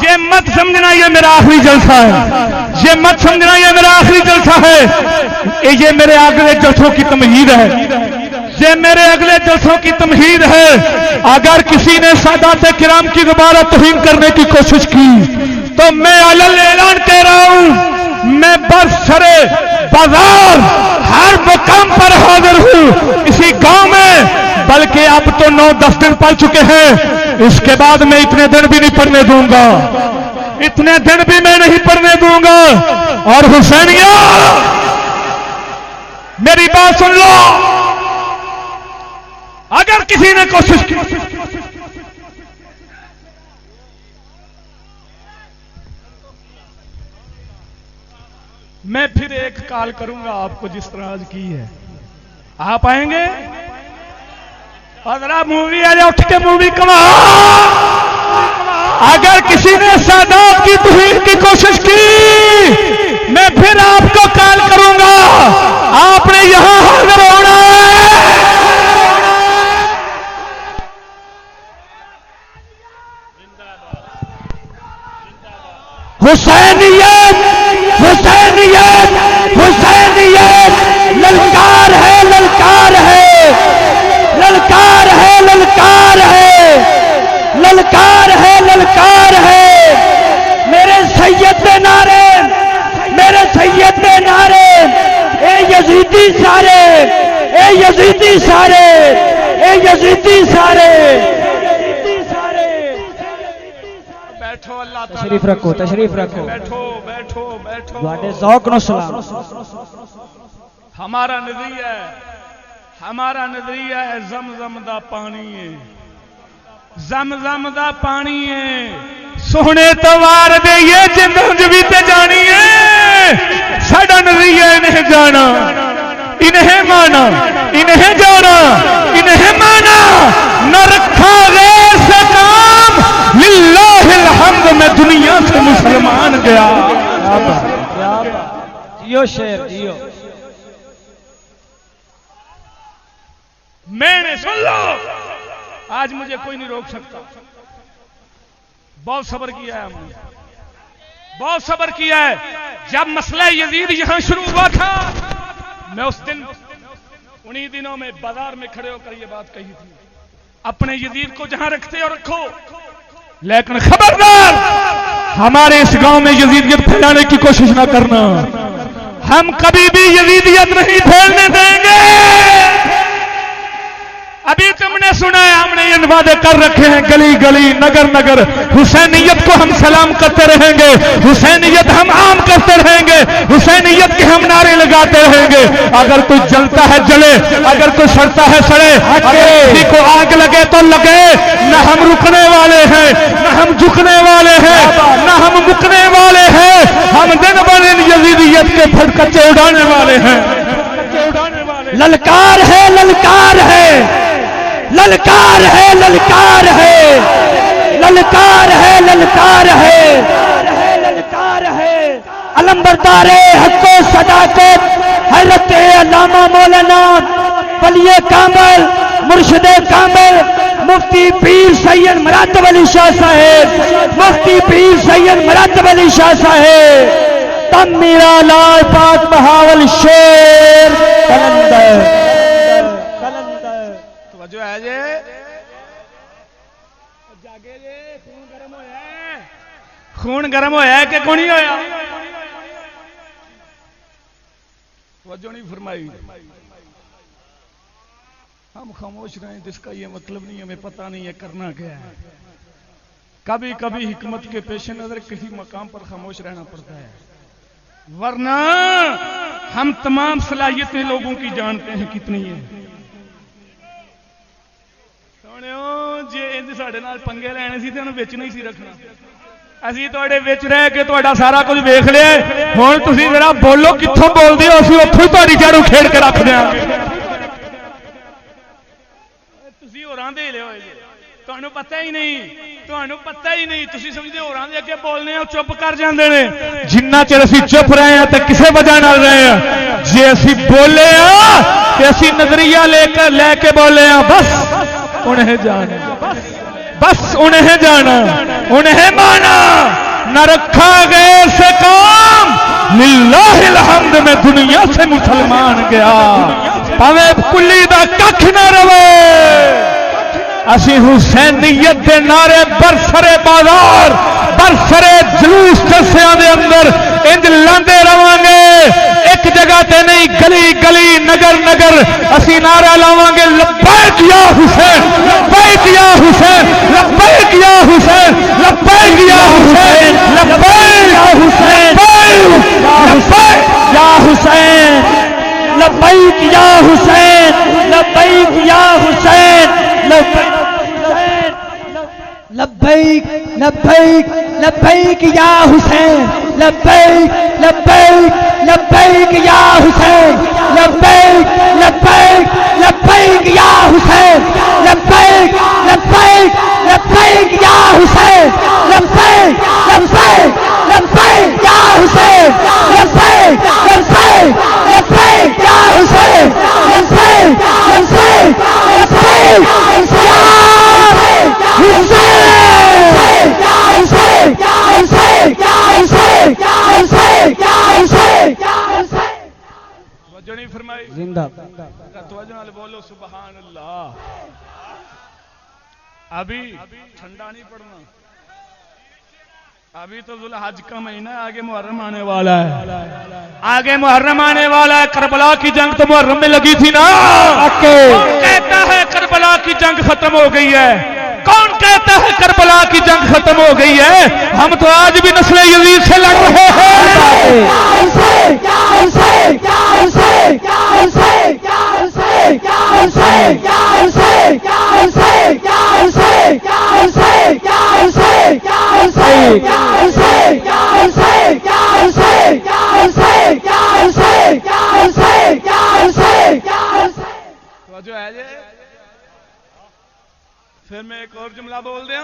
یہ مت سمجھنا یہ میرا آخری جلسہ ہے, یہ مت سمجھنا یہ میرا آخری جلسہ ہے, یہ میرے اگلے جلسوں کی تمہید ہے, یہ میرے اگلے جلسوں کی تمہید ہے. اگر کسی نے سادات کرام کی دوبارہ توہین کرنے کی کوشش کی تو میں علل اعلان کہہ رہا ہوں میں برسرے بازار ہر مقام پر حاضر ہوں اسی گاؤں میں, بلکہ اب تو 9-10 دن پڑ چکے ہیں. اس کے بعد میں اتنے دن بھی نہیں پڑھنے دوں گا, اتنے دن بھی میں نہیں پڑھنے دوں گا. اور حسینیہ میری بات سن لو, اگر کسی نے کوشش کی میں پھر ایک کال کروں گا آپ کو جس طرح آج کی ہے. آپ آئیں گے ذرا مووی آ جائے اٹھ کے مووی کما. اگر کسی نے سادات کی توہین کی کوشش کی میں پھر آپ کو کال کروں گا, آپ نے یہاں حاضر ہونا ہے. حسینیت حسینیت حسینیت للکار ہے، للکار ہے، للکار ہے، میرے سید دے نعرے، میرے سید دے نعرے، اے یزیدی سارے، اے یزیدی سارے، اے یزیدی سارے۔ بیٹھو اللہ تعالیٰ تشریف رکھو، تشریف رکھو، بیٹھو بیٹھو بیٹھو۔ تواڈے ذوق نو سلام۔ ہمارا نظریہ ہے، ہمارا نظریہ ہے زمزم دا پانی ہے، زمزم دا پانی ہے، سونے تو وار دئیے جنج بھی تے جانی ہے، ساڈا نظریہ انہیں جانا، انہیں مانا، انہیں جانا، انہیں مانا، نہ رکھا غیر سے کام، للہ الحمد میں دنیا سے مسلمان گیا۔ جیو شیر جیو۔ میں نے سن لو، آج مجھے کوئی نہیں روک سکتا، بہت صبر کیا ہے ہم نے، بہت صبر کیا ہے۔ جب مسئلہ یزید یہاں شروع ہوا تھا، میں اس دن انہی دنوں میں بازار میں کھڑے ہو کر یہ بات کہی تھی، اپنے یزید کو جہاں رکھتے ہو رکھو، لیکن خبردار ہمارے اس گاؤں میں یزیدیت پھیلانے کی کوشش نہ کرنا، ہم کبھی بھی یزیدیت نہیں پھیلنے دیں گے۔ ابھی تم نے سنا ہے ہم نے یہ وعدے کر رکھے ہیں، گلی گلی نگر نگر حسینیت کو ہم سلام کرتے رہیں گے، حسینیت ہم عام کرتے رہیں گے، حسینیت کے ہم نعرے لگاتے رہیں گے۔ اگر کوئی جلتا ہے جلے، اگر کوئی سڑتا ہے سڑے، اگر کسی کو آگ لگے تو لگے، نہ ہم رکنے والے ہیں، نہ ہم جھکنے والے ہیں، نہ ہم مکنے والے ہیں، ہم دن بہ دن یزیدیت کے پھٹکچے اڑانے والے ہیں۔ للکار ہے، للکار ہے، للکار ہے، للکار ہے، للکار ہے، للکار ہے، للکار ہے۔ علمبردار حق و صداقت حضرت علامہ مولانا ولی کامل مرشد کامل مفتی پیر سید مراتب علی شاہ صاحب، مفتی پیر سید مراتب علی شاہ صاحب، تم میرا لال پاک بہاول شیر کلندر۔ توجہ ہے جی، جاگے جی، خون گرم ہویا ہے، خون گرم ہویا ہے کہ کون نہیں ہویا؟ توجہ نہیں فرمائی۔ ہم خاموش رہیں جس کا یہ مطلب نہیں ہمیں پتہ نہیں ہے کرنا کیا ہے۔ کبھی کبھی حکمت کے پیش نظر کسی مقام پر خاموش رہنا پڑتا ہے، ورنہ ہم تمام صلاحیتیں لوگوں کی جانتے ہیں کتنی ہیں۔ سونیو جی انج ساڈے نال پنگے لینے سی تے انہوں وچ نہیں سی رکھنا، اسی تواڈے وچ رہ کے تہاڈا سارا کچھ ویکھ لیا، ہن تسی ذرا بولو کتھوں بول دیو، اسی اوتھوں ہی تہاڈی جڑوں کھیڑ کے رکھ دیاں گے۔ تسی ہوراں دے لے ہوئے جی، تانوں پتہ ہی نہیں، تانوں پتہ ہی نہیں، تسی سمجھدے ہوراں دے اگے بولنے او چپ کر جاندے نے۔ جنہ چر اسی چپ رہے ہیں تے کسے وجہ نال رہے ہیں، جے اسی بولے ہاں تے اسی نظریہ لے کے بولے ہاں، بس انہیں جانا، بس انہیں جانا، انہیں مانا، نہ رکھا غیر سے کام، للہ الحمد میں دنیا سے مسلمان گیا، پاوے کلی دا ککھ نہ روے، اسی حسینیت دے نعرے برسرے بازار برسرے جلوس جلسیاں دے اندر انج لاندے رہاں گے، ایک جگہ تے نہیں، گلی گلی نگر نگر اسی نعرہ لاواں گے، لبیک یا حسین، لبیک یا حسین، لبیک یا حسین، لبیک یا حسین، لبیک یا حسین، لبیک یا حسین، لبیک یا حسین، لبیک یا حسین، لبیک لبیک لبیک لبیک یا حسین، لبیک لبیک لبیک یا حسین، لبیک لبیک لبیک یا حسین، لبیک لبیک لبیک یا حسین، لبیک لبیک لبیک یا حسین، لبیک لبیک لبیک یا حسین، لبیک لبیک لبیک توجہ نہیں فرمائی، زندہ توجہ نال بولو سبحان اللہ۔ ابھی ٹھنڈا نہیں پڑنا، ابھی تو ذوالحج کا مہینہ ہے، آگے محرم آنے والا ہے، آگے محرم آنے والا ہے۔ کربلا کی جنگ تو محرم میں لگی تھی نا، کون کہتا ہے کربلا کی جنگ ختم ہو گئی ہے؟ کون کہتا ہے کربلا کی جنگ ختم ہو گئی ہے؟ ہم تو آج بھی نسل یزید سے لڑ رہے ہیں۔ جو ہے جی پھر میں ایک اور جملہ بول دیا،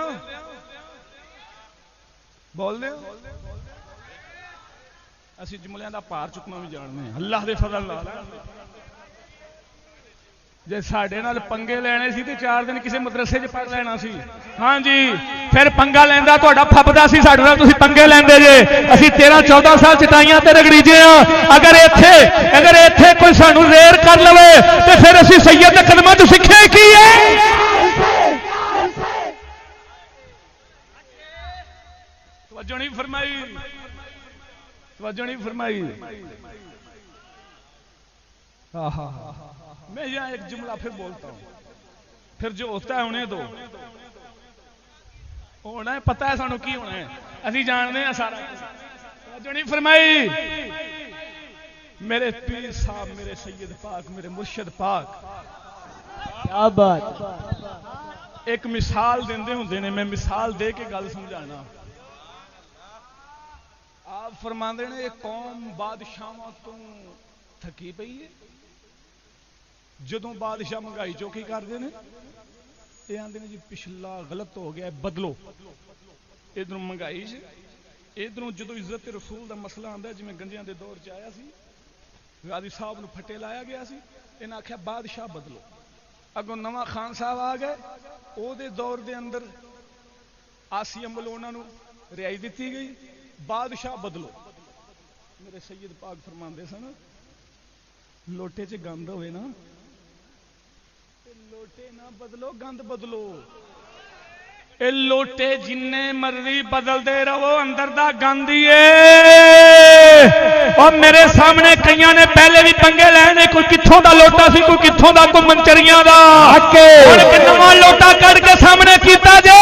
اسی جملے کا پار چکنا بھی جاننے ہیں اللہ دے فضل نال۔ جے ساڈے نال پنگے لینے سی تے 4 دن کسی مدرسے 'چ پڑھ لینا سی۔ ہاں جی پھر پنگا لیندا تہاڈا پھبدا سی، ساڈے نال تسی پنگے لیندے جے، اسی 13-14 سال چٹائیاں تے رگڑیجے ہاں۔ اگر ایتھے کوئی سانو ریر کر لوے تے پھر اسی سید دے قدماں 'چ سکھے کی ہے؟ توجہ نہیں فرمائی، توجہ نہیں فرمائی۔ میں یہاں ایک جملہ پھر بولتا ہوں، پھر جو ہوتا ہے انہیں دو، ہونا ہے پتہ ہے سانو کی ہونا ہے، اسی جاننے ہیں سارا۔ توجہ نہیں فرمائی۔ میرے پیر صاحب، میرے سید پاک، میرے مرشد پاک کیا بات، ایک مثال دیندے ہوندے نے، میں مثال دے کے گل سمجھانا۔ آپ فرماندے نے ایک قوم بادشاہاں تو تھکی پئی ہے، جدوں بادشاہ مہنگائی چوکی کرتے ہیں یہ آتے ہیں جی پچھلا غلط ہو گیا ہے بدلو، ادھر مہنگائی سے ادھر جدو عزت رسول دا مسئلہ آتا ہے، جی میں گنجیاں دے دور چیا سی، غازی صاحب نو پھٹے لایا گیا سی، انہیں آخیا بادشاہ بدلو، اگوں نواں خان صاحب آ گئے، او دے دور دے اندر آسی عمل انہوں نے رہائی دیتی گئی، بادشاہ بدلو۔ میرے سید پاک فرماندے سن لوٹے چ گند ہوئے نا، لوٹے نہ بدلو گند بدلو، اے لوٹے جن مرضی بدل دے رہو اندر دا گند ہی ہے۔ اور میرے سامنے کئیاں نے پہلے بھی پنگے لینے، کوئی کتھوں دا لوٹا سی، کوئی کتھوں دا، کوئی منچریاں دا، اور ایک نواں لوٹا کٹ کے سامنے کیتا جے،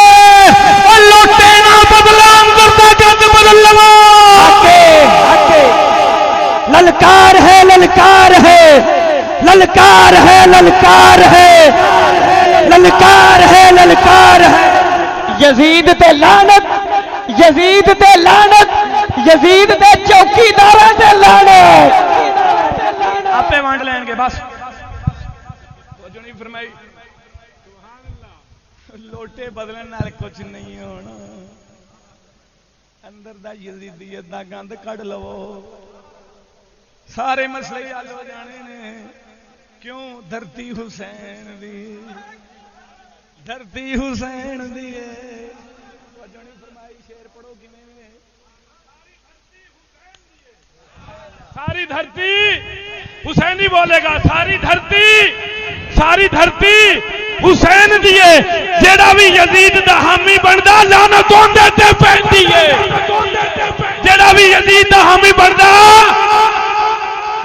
اور لوٹے نہ بدلا اندر دا گند بدل لو۔ للکار ہے، للکار ہے، للکار ہے، للکار ہے، للکار ہے، للکار ہے۔ یزید تے لعنت، یزید تے لعنت، یزید دے چوکیداراں تے لعنت۔ آپے وانٹ لین گے بس، توجہ نہیں فرمائی۔ لوٹے بدلن نال کچھ نہیں ہونا، اندر دا یزیدیت دا گند کڈ لو، سارے مسئلے حل ہو جانے نے۔ کیوں؟ دھرتی حسین دی، دھرتی حسین دی ہے۔ شیر پڑھو کیویں؟ ساری دھرتی حسین ہی بولے گا، ساری دھرتی حسین دی ہے، جیڑا بھی یزید دا حامی بندا لعنت اوندا تے پیندی ہے، جیڑا بھی یزید دا حامی بندا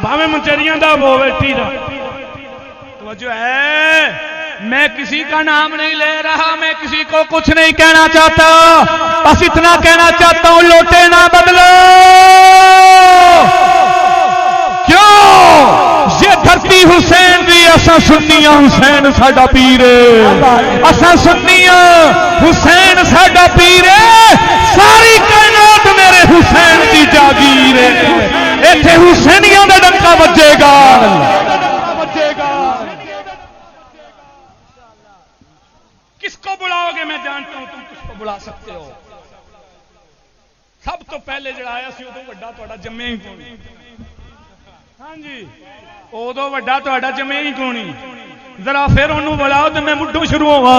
بھاویں منچریاں دا ہوے ٹیرا۔ توجہ ہے، میں کسی کا نام نہیں لے رہا، میں کسی کو کچھ نہیں کہنا چاہتا، بس اتنا کہنا چاہتا ہوں لوٹے نہ بدلو۔ کیوں؟ یہ دھرتی حسین دی، اساں سنیاں حسین ساڈا پیر ہے، اساں سنیاں حسین ساڈا پیر ہے، ساری کائنات میرے حسین دی جاگیر ہے، ایتھے حسینیاں دا ڈنکا بجے گا۔ کس کو بلاؤ گے؟ میں جانتا ہوں تم کس کو بلا سکتے ہو۔ سب تو پہلے جڑا آیا سی ادو وڈا تہاڈا جمے ہی کون؟ ہاں جی ادو وڈا تہاڈا جمے ہی کون؟ ذرا پھر انہوں بلاؤ تو میں مڈوں شروع ہوا۔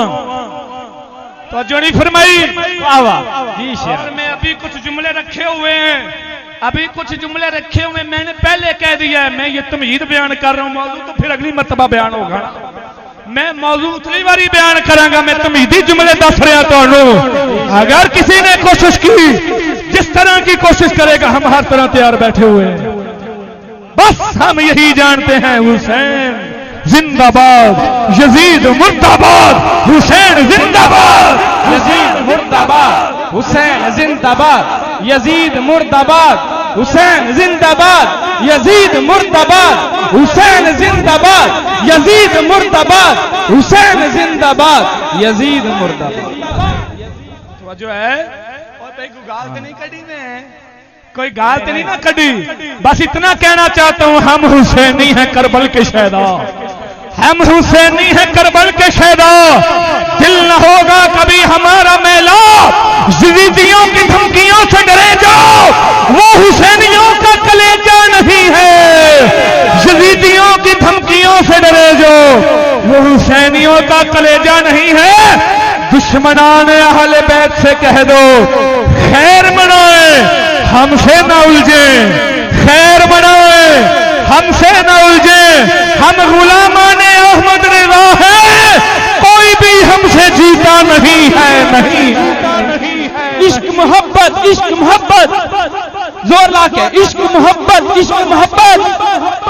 توجہ نہیں فرمائی۔ اور میں ابھی کچھ جملے رکھے ہوئے ہیں، میں نے پہلے کہہ دیا ہے، میں یہ تمہید بیان کر رہا ہوں، موضوع تو پھر اگلی مرتبہ بیان ہوگا۔ میں موضوع اتنی باری بیان کراں گا، میں تمہیدی جملے دس رہا تمہیں. اگر کسی نے کوشش کی جس طرح کی کوشش کرے گا ہم ہر طرح تیار بیٹھے ہوئے ہیں. بس ہم یہی جانتے ہیں حسین زندہ باد، یزید مردہ باد، حسین زندہ باد، یزید مردہ باد، حسین زندہ باد، یزید مردہ باد، حسین زندہ باد، یزید مردہ باد، حسین زندہ باد، یزید مردہ باد، حسین زندہ باد، یزید مردہ باد. جو ہے اور کوئی گال تو نہیں کڑی میں، کوئی گال تو نہیں نہ کڑی. بس اتنا کہنا چاہتا ہوں ہم حسینی ہیں کربل کے شہدا، ہم حسینی ہیں کربل کے شہدا. دل نہ ہوگا کبھی ہمارا میلا، یزیدیوں کی دھمکیوں سے ڈرے جاؤ، وہ حسینیوں کا کلیجہ نہیں ہے. یزیدیوں کی دھمکیوں سے ڈرے جاؤ، وہ حسینیوں کا کلیجہ نہیں ہے. دشمنان اہل بیت سے کہہ دو خیر منائے ہم سے نہ الجھیں، خیر منائے ہم سے نہ الجھیں. ہم غلامان احمد رضا ہیں، کوئی بھی ہم سے جیتا نہیں ہے. نہیں عشق محبت، عشق محبت، زور لا کے عشق محبت، عشق محبت،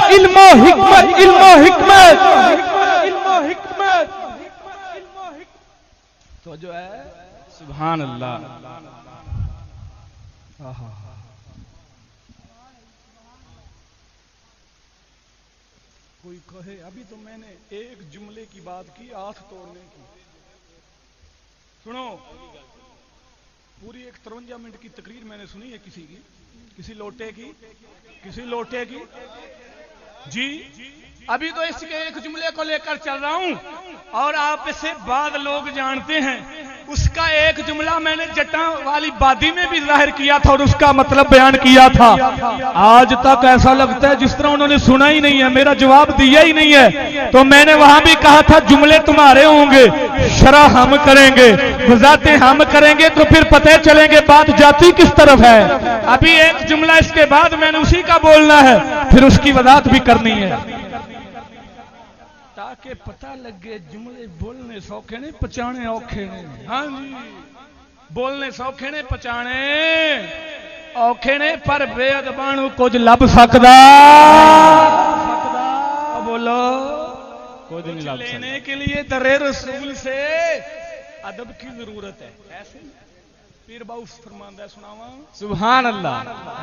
علم و حکمت، علم و حکمت، علم و حکمت. تو جو ہے سبحان اللہ. کوئی کہے ابھی تو میں نے ایک جملے کی بات کی آنکھ توڑنے کی. سنو پوری ایک 53 منٹ کی تقریر میں نے سنی ہے کسی لوٹے کی جی. ابھی تو اس کے ایک جملے کو لے کر چل رہا ہوں اور آپ سے بعض لوگ جانتے ہیں اس کا ایک جملہ میں نے جٹاں والی بادی میں بھی ظاہر کیا تھا اور اس کا مطلب بیان کیا تھا. آج تک ایسا لگتا ہے جس طرح انہوں نے سنا ہی نہیں ہے، میرا جواب دیا ہی نہیں ہے. تو میں نے وہاں بھی کہا تھا جملے تمہارے ہوں گے، شرح ہم کریں گے، وضاحتیں ہم کریں گے، تو پھر پتہ چلیں گے بات جاتی کس طرف ہے. ابھی ایک جملہ اس کے بعد میں نے اسی کا بولنا ہے، پھر اس کی وضاحت بھی کرنی ہے تاکہ پتہ لگے جملے بولنے سوکھے نے پچانے اوکھے نے. ہاں جی بولنے سوکھے نے پچانے اوکھے نے، پر بے ادبانو کچھ لب سکدا. بولو کچھ نہیں لب سکدا. لینے کے لیے در رسول سے ادب کی ضرورت ہے. ایسے پیر باؤس فرماندہ ہے، سناواں. سبحان اللہ،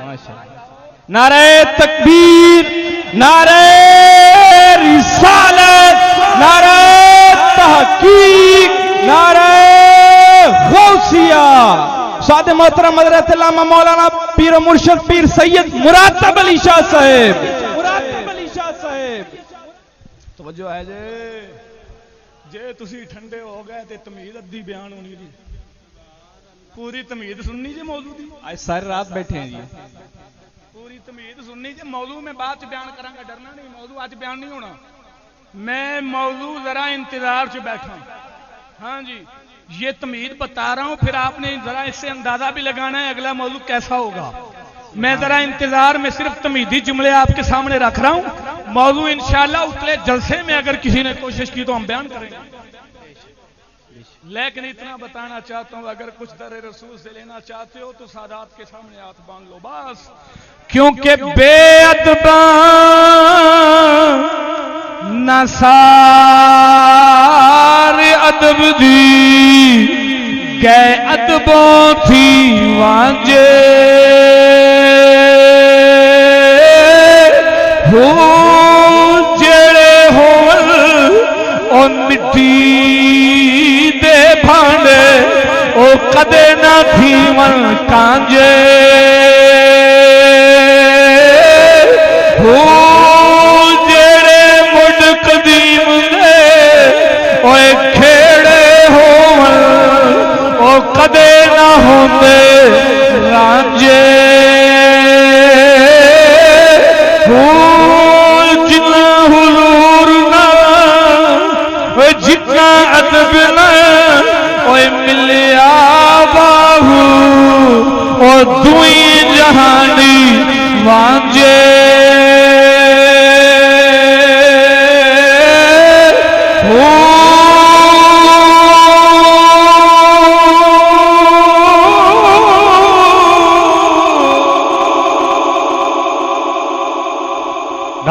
ماشاءاللہ. نعرہ تکبیر، نعرہ رسالت، نعرہ تحقیق، نعرہ غوثیہ. سعد محترم حضرت علامہ مولانا پیر و مرشد پیر سید مراتب علی شاہ صاحب، مراتب علی شاہ صاحب. توجہ ہے جے تسی ٹھنڈے ہو گئے تے تمہید ادھی بیان ہونی جی، پوری تمہید سننی جی موضوع دی. آج ساری رات بیٹھے ہیں جی، پوری تمہید سننی جی. موضوع میں بعد چ بیان کراں گا، ڈرنا نہیں، موضوع آج بیان نہیں ہونا. میں موضوع ذرا انتظار سے بیٹھا. ہاں جی یہ تمہید بتا رہا ہوں، پھر آپ نے ذرا اس سے اندازہ بھی لگانا ہے اگلا موضوع کیسا ہوگا. میں ذرا انتظار میں صرف تمہیدی جملے آپ کے سامنے رکھ رہا ہوں. موضوع انشاءاللہ اگلے جلسے میں اگر کسی نے کوشش کی تو ہم بیان کریں گے. لیکن اتنا بتانا چاہتا ہوں اگر کچھ در رسول سے لینا چاہتے ہو تو سادات کے سامنے ہاتھ باندھ لو بس. کیونکہ بے ادباں نثار ادب دی گئے ادبوں تھی وانجے ہو جڑے ہول او مٹی دے بھانڈے او کدے نہ تھی ون کانجے ہو کدے نہ ہوندے رانجے جتنا حضور نہ جتنا ادب نہ ملیا باہو او دوئی جہانی وانجے ہو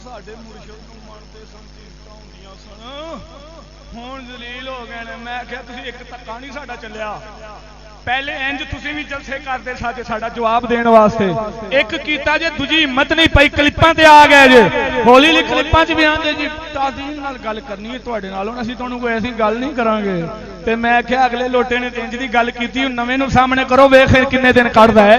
ਸਾਡੇ ਮੁਰਸ਼ਿਦ ਨੂੰ ਮੰਨਦੇ ਸਨ, ਕੀਮਤਾਂ ਹੁੰਦੀਆਂ ਸਨ, ਹੁਣ ਜ਼ਲੀਲ ਹੋ ਗਏ ਨੇ। ਮੈਂ ਕਿਹਾ ਤੁਸੀਂ ਇੱਕ ਧੱਕਾ ਨਹੀਂ ਸਾਡਾ ਚੱਲਿਆ। ਪਹਿਲੇ ਇੰਜ ਤੁਸੀਂ ਵੀ ਜਲਸੇ ਕਰਦੇ ਸਾਜੇ ਸਾਡਾ ਜਵਾਬ ਦੇਣ ਵਾਸਤੇ, ਇੱਕ ਕੀਤਾ ਜੇ ਦੂਜੀ ਹਿੰਮਤ ਨਹੀਂ ਪਈ, ਕਲਿੱਪਾਂ ਤੇ ਆ ਗਏ ਜੇ। ਹੌਲੀ ਹੌਲੀ ਕਲਿੱਪਾਂ 'ਚ ਵੀ ਆਂਦੇ ਜੀ ਤਾਜ਼ੀਮ ਨਾਲ ਗੱਲ ਕਰਨੀ ਹੈ ਤੁਹਾਡੇ ਨਾਲ, ਹੁਣ ਅਸੀਂ ਤੁਹਾਨੂੰ ਕੋਈ ਐਸੀ ਗੱਲ ਨਹੀਂ ਕਰਾਂਗੇ। ਤੇ ਮੈਂ ਕਿਹਾ ਅਗਲੇ ਲੋਟੇ ਨੇ ਇੰਜ ਦੀ ਗੱਲ ਕੀਤੀ, ਹੁਣ ਨਵੇਂ ਨੂੰ ਸਾਹਮਣੇ ਕਰੋ, ਵੇਖ ਕਿੰਨੇ ਦਿਨ ਕੱਢਦਾ ਹੈ।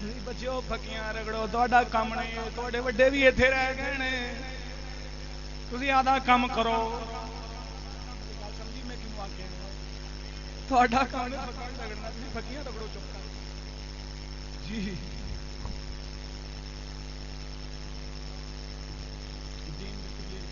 ਤੁਸੀਂ ਬੱਚਿਓ ਭਗੀਆਂ ਰਗੜੋ, ਤੁਹਾਡਾ ਕੰਮ ਨਹੀਂ ਹੈ। ਤੁਹਾਡੇ ਵੱਡੇ ਵੀ ਇੱਥੇ ਰਹਿ ਗਏ ਨੇ, ਤੁਸੀਂ ਆਦਾ ਕੰਮ ਕਰੋ। ਸਮਝੀ ਮੈਂ ਕਿਉਂ ਆਖਿਆ? ਤੁਹਾਡਾ ਕੰਮ ਨਹੀਂ ਫੱਕੀਆਂ ਰਗੜਨਾ, ਤੁਸੀਂ ਫੱਕੀਆਂ ਰਗੜੋ ਚੁੱਪ ਕਰ ਜੀ।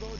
2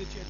2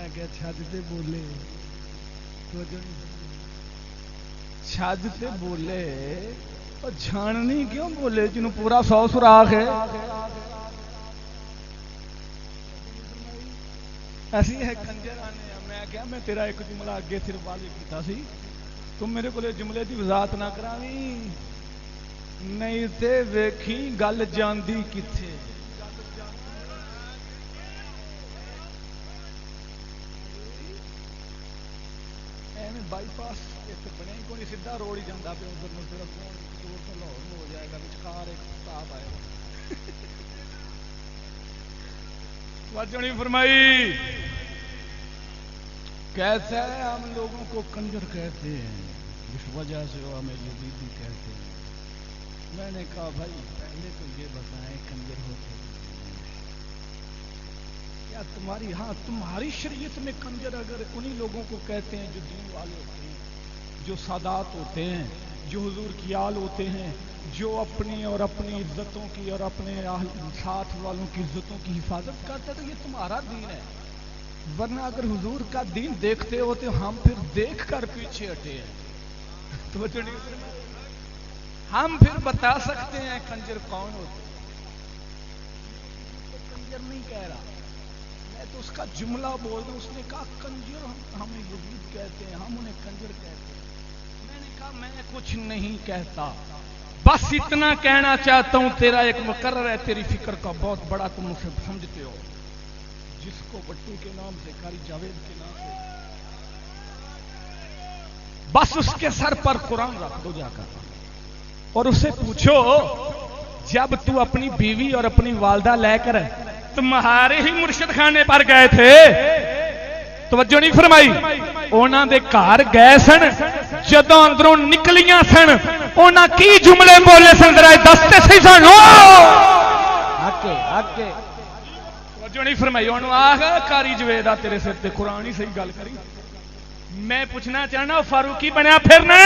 میں کیا چھج تے بولے چھج تے بولے اور چھاننی کیوں بولے جنوں پورا 100 سوراخ ہے ایسی ہے کنجر آنے میں کیا میں تیرا ایک جملہ اگے صرف واضح کیتا سی تم میرے کو جملے دی وضاحت نہ کراویں نہیں تے ویکھی گل جاندی کتھے ایویں بائی پاس بنے ہی کوئی سیدھا روڈ ہی جانا پہ ادھر میں پھر دور تو لاہور میں ہو جائے گا وچکار ایک سٹاپ آئے گا توجہ نہیں فرمائی کیسا ہے ہم لوگوں کو کنجر کہتے ہیں اس وجہ سے وہ ہمیں یزیدی کہتے ہیں میں نے کہا بھائی پہلے تو یہ بتائیں کنجر ہوتے کیا تمہاری تمہاری شریعت میں کنجر اگر انہی لوگوں کو کہتے ہیں جو دین والے ہوتے ہیں جو سادات ہوتے ہیں جو حضور کی آل ہوتے ہیں جو اپنی اور اپنی عزتوں کی اور اپنے ساتھ والوں کی عزتوں کی حفاظت کرتا ہے تو یہ تمہارا دین ہے ورنہ اگر حضور کا دین دیکھتے ہو تو ہم پھر دیکھ کر پیچھے ہٹے ہیں تو ہم پھر بتا سکتے ہیں کنجر کون ہوتے کنجر نہیں کہہ رہا میں تو اس کا جملہ بول دوں اس نے کہا کنجر ہمیں یزید کہتے ہیں ہم انہیں کنجر کہتے ہیں میں نے کہا میں کچھ نہیں کہتا بس اتنا کہنا چاہتا ہوں تیرا ایک مقرر ہے تیری فکر کا بہت بڑا تم اسے سمجھتے ہو جس کو بٹو کے نام سے قاری جاوید کے نام سے بس اس کے سر پر قرآن رکھ دو جا کر اور اسے پوچھو جب تو اپنی بیوی اور اپنی والدہ لے کر تمہارے ہی مرشد خانے پر گئے تھے توجہ نہیں فرمائی انہاں دے گھر گئے سن جدوں اندروں نکلیاں سن انہاں کی جملے بولے سن ذرا دستے سی سانو توجہ نہیں فرمائی انہوں آخ قاری جوید تیرے سر تے قرآن ہی صحیح گل کری میں پوچھنا چاہنا فاروقی بنیا پھرنا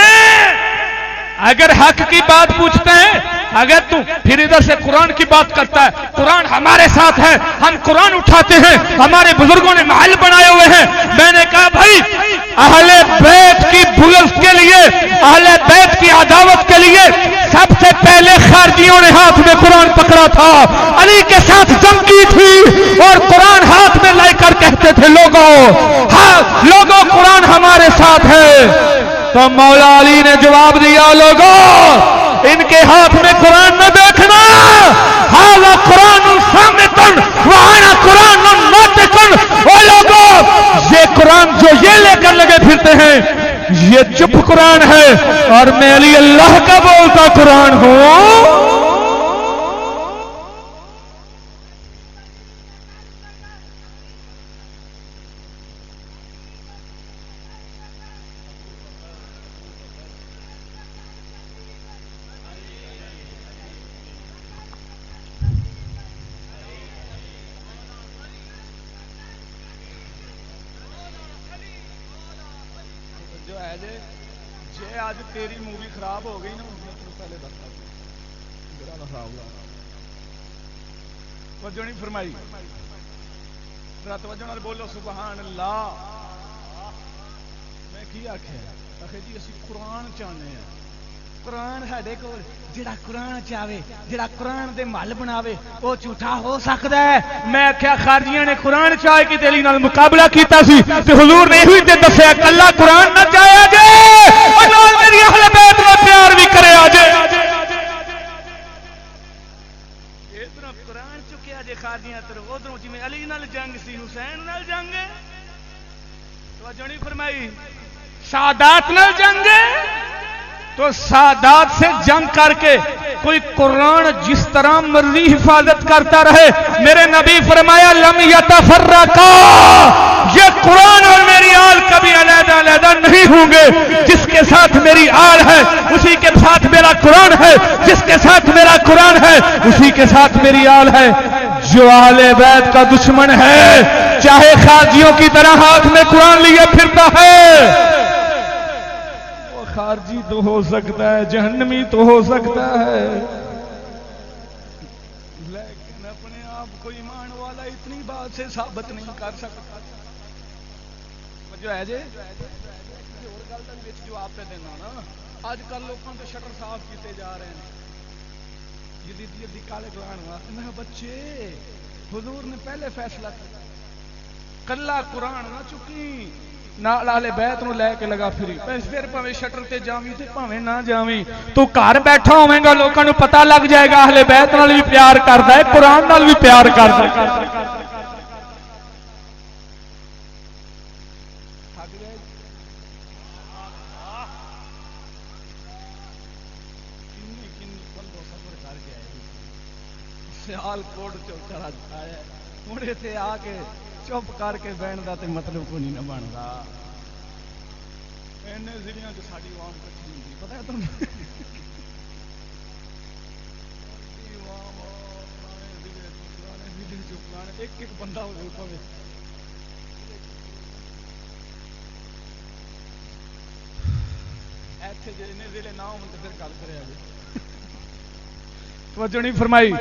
اگر حق کی بات پوچھتے ہیں اگر تو پھر ادھر سے قرآن کی بات کرتا ہے قرآن ہمارے ساتھ ہے ہم قرآن اٹھاتے ہیں ہمارے بزرگوں نے محل بنائے ہوئے ہیں میں نے کہا بھائی اہل بیت کی بغض کے لیے اہل بیت کی عداوت کے لیے سب سے پہلے خارجیوں نے ہاتھ میں قرآن پکڑا تھا علی کے ساتھ جنگ کی تھی اور قرآن ہاتھ میں لے کر کہتے تھے لوگوں ہاں لوگوں قرآن ہمارے ساتھ ہے تو مولا علی نے جواب دیا لوگوں ان کے ہاتھ میں قرآن نہ دیکھنا ھذا قرآن صامتن وانا قرآن ناطقن او لوگوں یہ قرآن جو یہ لے کر لگے پھرتے ہیں یہ چپ قرآن ہے اور میں علی اللہ کا بولتا قرآن ہوں آج تیری مووی خراب ہو گئی نا پہلے بتا توجہ نہیں فرمائی توجہ بولو سبحان اللہ میں کی آخیا جی اسی قرآن چاہنے ہیں قرآن ساڈے کول جڑا قرآن چاہے جڑا قرآن دے مل بناوے وہ جھوٹا ہو سکتا ہے میں کیا خارجیاں نے قرآن چاہے کی دلی نال مقابلہ کیتا سی تے حضور نے یہی تے دسیا کلا قرآن نہ چاہیا جے اور نال میری اہل بیت نال پیار بھی کرے جے ادھر قرآن چکیا جے خارجیاں تے ادھر جویں علی نال جنگ سی حسین نال جنگ توجہ نہیں فرمائی سادات نال جنگ تو سادات سے جنگ کر کے کوئی قرآن جس طرح مرضی حفاظت کرتا رہے میرے نبی فرمایا لم یتفرقا یہ قرآن اور میری آل کبھی علیحدہ علیحدہ نہیں ہوں گے جس کے ساتھ میری آل ہے اسی کے ساتھ میرا قرآن ہے جس کے ساتھ میرا قرآن ہے اسی کے ساتھ میری آل ہے جو اہل بیت کا دشمن ہے چاہے خارجیوں کی طرح ہاتھ میں قرآن لیے پھرتا ہے خارجی تو ہو سکتا ہے جہنمی تو ہو سکتا ہے لیکن اپنے آپ کو ایمان والا اتنی بات سے ثابت نہیں کر سکتا توجہ ہے جی اور گل کا جواب پہ دینا نا اج کل لوگوں کے شٹر صاف کیتے جا رہے ہیں جدیدیت دی کالے گلان واسطے میں بچے حضور نے پہلے فیصلہ کیا کلا قرآن نہ چکی نال اہل بیت نو لے کے لگا پھری پھر پاویں شٹر تے جاویں تے پاویں نہ جاویں تو گھر بیٹھا ہوویں گا لوکاں نو پتہ لگ جائے گا اہل بیت نال بھی پیار کردا ہے قرآن نال بھی پیار کردا ہے سیال کوٹ چوکر آیا ہوں اتنے آ کے چپ کر کے بہن کا تو مطلب کو نہیں نہ بنتا این ضلع ساری عوام کٹھی ہوتی پتا ہے تمہیں ایک ایک بندہ ہو پوے ایتھے جے ضلع نہ ہو تو پھر گل کرے توجہ نہیں فرمائی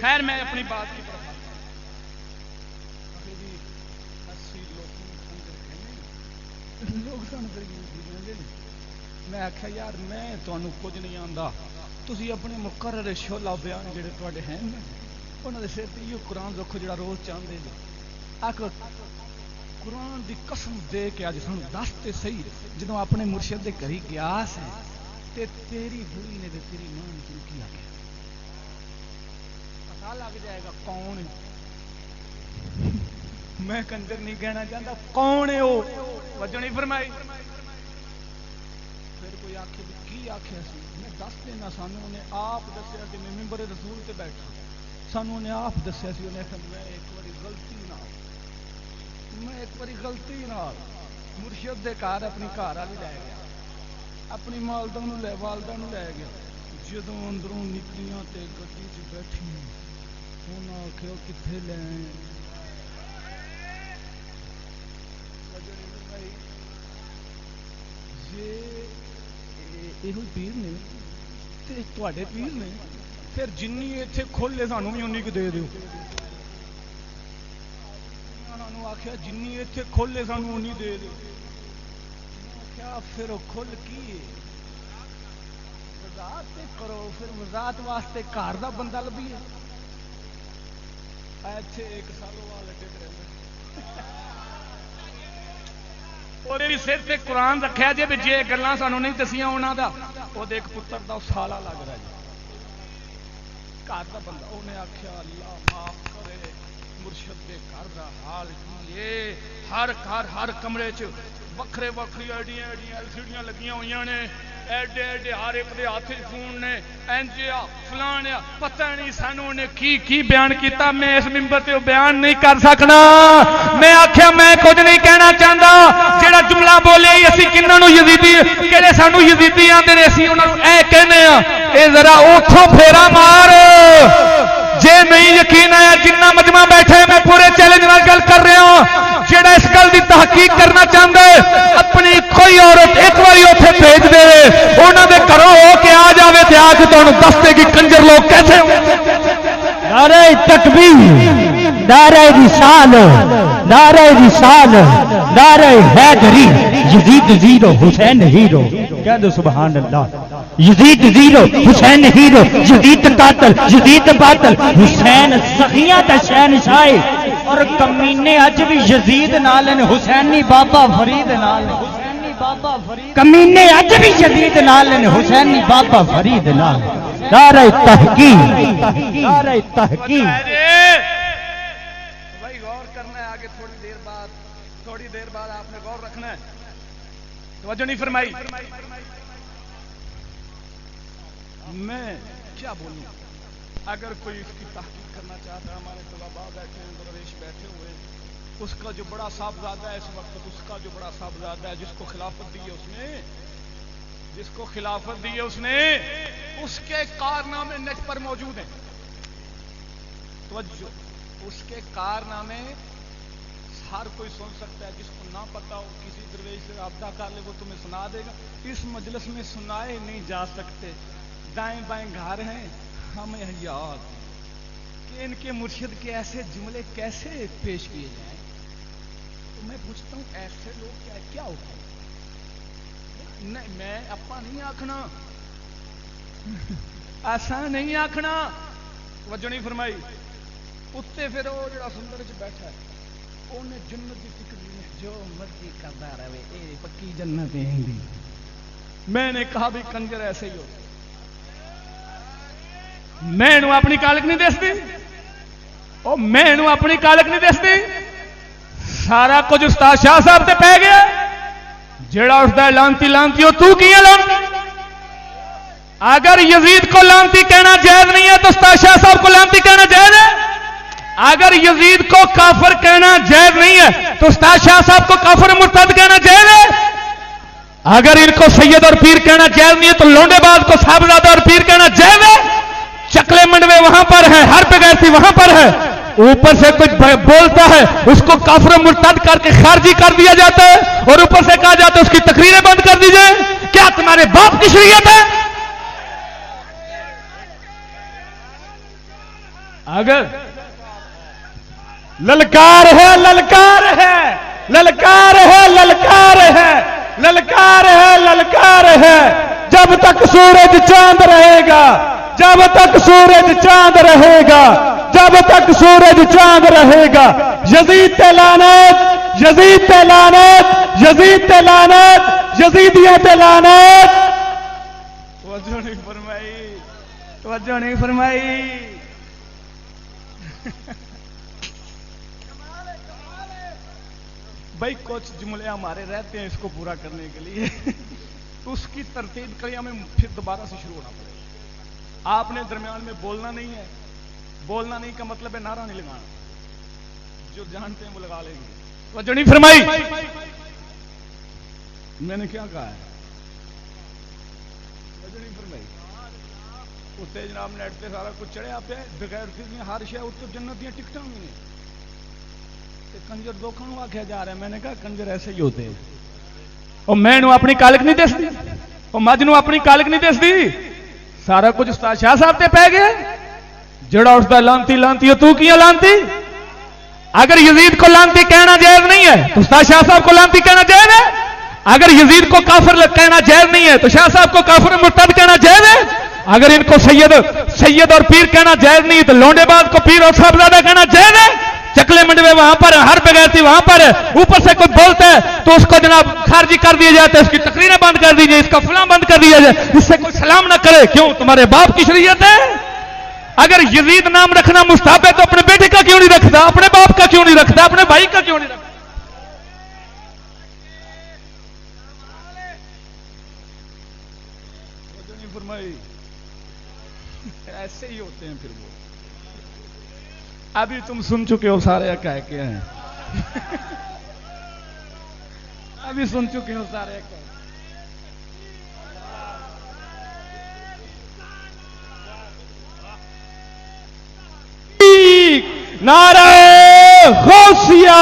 خیر میں اپنی بات کی طرف لوگ میں آخیا یار میں تمہیں کچھ نہیں آتا تھی اپنے مقرر شولا بیان جڑے تے ہیں انہوں نے سر یہ قرآن رکھو جڑا روز چاہتے جی آخ قرآن دی قسم دے کے اج سانو دس تے صحیح جدوں اپنے مرشد دے گھر گیا ہے تے تیری بڑی نے تے تیری ماں نے کی آخیا پتا لگ جائے گا کون میں کنجر نہیں کہنا چاہتا کون ہے وہ وجہ نہیں فرمائی پھر کوئی آخے کی آخیا سی میں دس دینا سانو انہیں آپ دسیا کہ میں ممبر رسول تے بیٹھا سانو انہیں آپ دسیا سی انہیں آخیا میں ایک باری غلطی نال مرشد دے گھر اپنی گھر والی لے گیا اپنی والدہ نو لے گیا جدوں اندروں نکلیاں تے گڈی چ بیٹھی انہاں آخیا کتنے لے یہ پیر نے تے پیر نے پھر جنی اتنے کھولے سانو بھی اُنی کو دے دیو آخیا جنی اتنے کھولے سانو اُنی دے دیو کیا پھر وہ کھل کی وضاحت کرو پھر وضاحت واسطے گھر کا بندہ لبھیے ایتھے ایک سالوں والے اور سر سے قرآن رکھا جی بھی جی گلاں سانو نہیں دسیاں انہوں دا وہ ایک پتر دا سالا لگ رہا جی گھر کا بندہ انہیں آخیا اللہ معاف کرے مرشد کے گھر کا حال کی ہر گھر ہر کمرے چ وکھرے وکھری ایڈیاں ایڈیاں LCD لگیاں ہوئی نے ایڈے ایڈے ہر ایک دے ہاتھ فون نے انجیا فلانیا پتہ نہیں سانو نے کی بیان کیتا میں اس ممبر تے بیان نہیں کر سکنا میں آخیا میں کچھ نہیں کہنا چاہتا جہاں جملہ بولے اسی کنہاں نو یزیدی کہڑے سانو یزیدی آندے نے اسی انہاں نو اے کہنے ہاں اے ذرا اوتھوں پھیرا مار جے نہیں یقین آیا جنہ مجمع بیٹھے میں پورے چیلنج نال گل کر رہا ہوں جہاں اس گل کی تحقیق کرنا چاہتا ہے اپنی کوئی عورت ایک بار اوتھے بھیج دے انہوں دے گھروں ہو کے آ جاوے تے آ کے تمہیں دستے کہ کنجر لوگ کیسے نعرہ تکبیر نعرہ رسال نعرہ رسال نعرہ حیدری یزید زیرو حسین ہیرو کہہ دو سبحان اللہ یزید زیرو حسین ہیرو یزید قاتل یزید باطل حسین سخیاں تے شہنشاہ اور کمینے اج بھی یزید نال حسینی بابا فرید نال کمینے اج بھی یزید نال حسینی بابا فرید نال نعرہ تحقیق نعرہ تحقیق بھائی غور کرنا ہے آگے تھوڑی دیر بعد آپ نے غور رکھنا ہے توجہ نہیں فرمائی میں کیا بولوں اگر کوئی اس کی تحقیق کرنا چاہتا ہے ہمارے طلباء بیٹھے ہیں درویش بیٹھے ہوئے اس کا جو بڑا صاحبزادہ ہے اس وقت اس کا جو بڑا صاحبزادہ ہے جس کو خلافت دی ہے اس نے اس کے کارنامے نیٹ پر موجود ہیں توجہ اس کے کارنامے ہر کوئی سن سکتا ہے جس کو نہ پتا ہو کسی درویش سے رابطہ کر لے وہ تمہیں سنا دے گا اس مجلس میں سنائے نہیں جا سکتے دائیں بائیں گھر ہیں ہمیں یاد کہ ان کے مرشد کے ایسے جملے کیسے پیش کیے جائیں میں پوچھتا ہوں ایسے لوگ کیا ہوتا ہے؟ نہیں میں اپا نہیں آخنا، ایسا نہیں آخنا، توجہ نہیں فرمائی. اتنے پھر وہ جڑا سندر چ بیٹھا ہے انہیں جنت کی فکر جو مرضی کرتا رہے اے پکی جنت ہے. میں نے کہا بھی کنجر ایسے ہی ہو، میں اپنی کالک نہیں دستی، میں اپنی کالک نہیں دستی. سارا کچھ استاد شاہ صاحب سے پی گیا. جڑا اٹھتا ہے لانتی لانتی ہو تو کی ہے لانتی. اگر یزید کو لانتی کہنا جائز نہیں ہے تو استاد شاہ صاحب کو لانتی کہنا جائز ہے. اگر یزید کو کافر کہنا جائز نہیں ہے تو استاد شاہ صاحب کو کافر مرتد کہنا جائز ہے. اگر ان کو سید اور پیر کہنا جائز نہیں ہے تو لونڈے باز کو صاحبزادہ اور پیر کہنا جائز ہے. چکلے منڈوے وہاں پر ہے، ہر بغیرتی وہاں پر ہے، اوپر سے کچھ بولتا ہے اس کو کافر مرتد کر کے خارجی کر دیا جاتا ہے اور اوپر سے کہا جاتا ہے اس کی تقریریں بند کر دی جائیں. کیا تمہارے باپ کی شریعت ہے؟ اگر للکار ہے للکار ہے للکار ہے للکار ہے للکار ہے للکار ہے. جب تک سورج چاند رہے گا، جب تک سورج چاند رہے گا، جب تک سورج چاند رہے گا، یزید لعنت، یزید لعنت، یزید لعنت، یزیدیت لعنت. توجہ نہیں فرمائی، توجہ نہیں فرمائی. بھائی کچھ جملے ہمارے رہتے ہیں اس کو پورا کرنے کے لیے، اس کی ترتیب کریے ہمیں پھر دوبارہ سے شروع ہونا پڑے گا. آپ نے درمیان میں بولنا نہیں ہے. بولنا نہیں کا مطلب ہے نعرہ نہیں لگانا. جو جانتے ہیں وہ لگا لیں گے. توجہ نہیں فرمائی. میں نے کیا کہا ہے؟ توجہ نہیں فرمائی. اتنے جناب نیٹ پہ سارا کچھ چڑھے آپ بغیر ہر شے اتنے جنت دیا ٹکٹاں بھی نہیں. کنجر دھوکھا آخیا جا رہا ہے. میں نے کہا کنجر ایسے ہی ہوتے ہیں. اور میں اپنی کالک نہیں دستی، اور مجھ اپنی کالک نہیں دستی. سارا کچھ استاد شاہ صاحب تے پی گیا. جڑا اٹھتا لانتی لانتی ہو تو کی ہے لانتی. اگر یزید کو لانتی کہنا جائز نہیں ہے تو استاد شاہ صاحب کو لانتی کہنا جائز ہے. اگر یزید کو کافر کہنا جائز نہیں ہے تو شاہ صاحب کو کافر مرتد کہنا جائز ہے. اگر ان کو سید اور پیر کہنا جائز نہیں تو لونڈے باز کو پیر اور صاحبزادہ کہنا جائز ہے. چکلے منڈوے وہاں پر ہے، ہر بغیرتی وہاں پر ہے، اوپر سے کوئی بولتا ہے تو اس کو جناب خارجی کر دیا جاتا ہے، اس کی تقریریں بند کر دیجیے، اس کا فلاں بند کر دیا جائے، اس سے کوئی سلام نہ کرے. کیوں؟ تمہارے باپ کی شریعت ہے. اگر یزید نام رکھنا مستحب ہے تو اپنے بیٹے کا کیوں نہیں رکھتا؟ اپنے باپ کا کیوں نہیں رکھتا؟ اپنے بھائی کا کیوں نہیں رکھتا؟ ایسے ہی ہوتے ہیں پھر وہ. ابھی تم سن چکے ہو سارے کہہ کے ہیں. ابھی سن چکے ہو سارے کہہ. نعرہ غوثیہ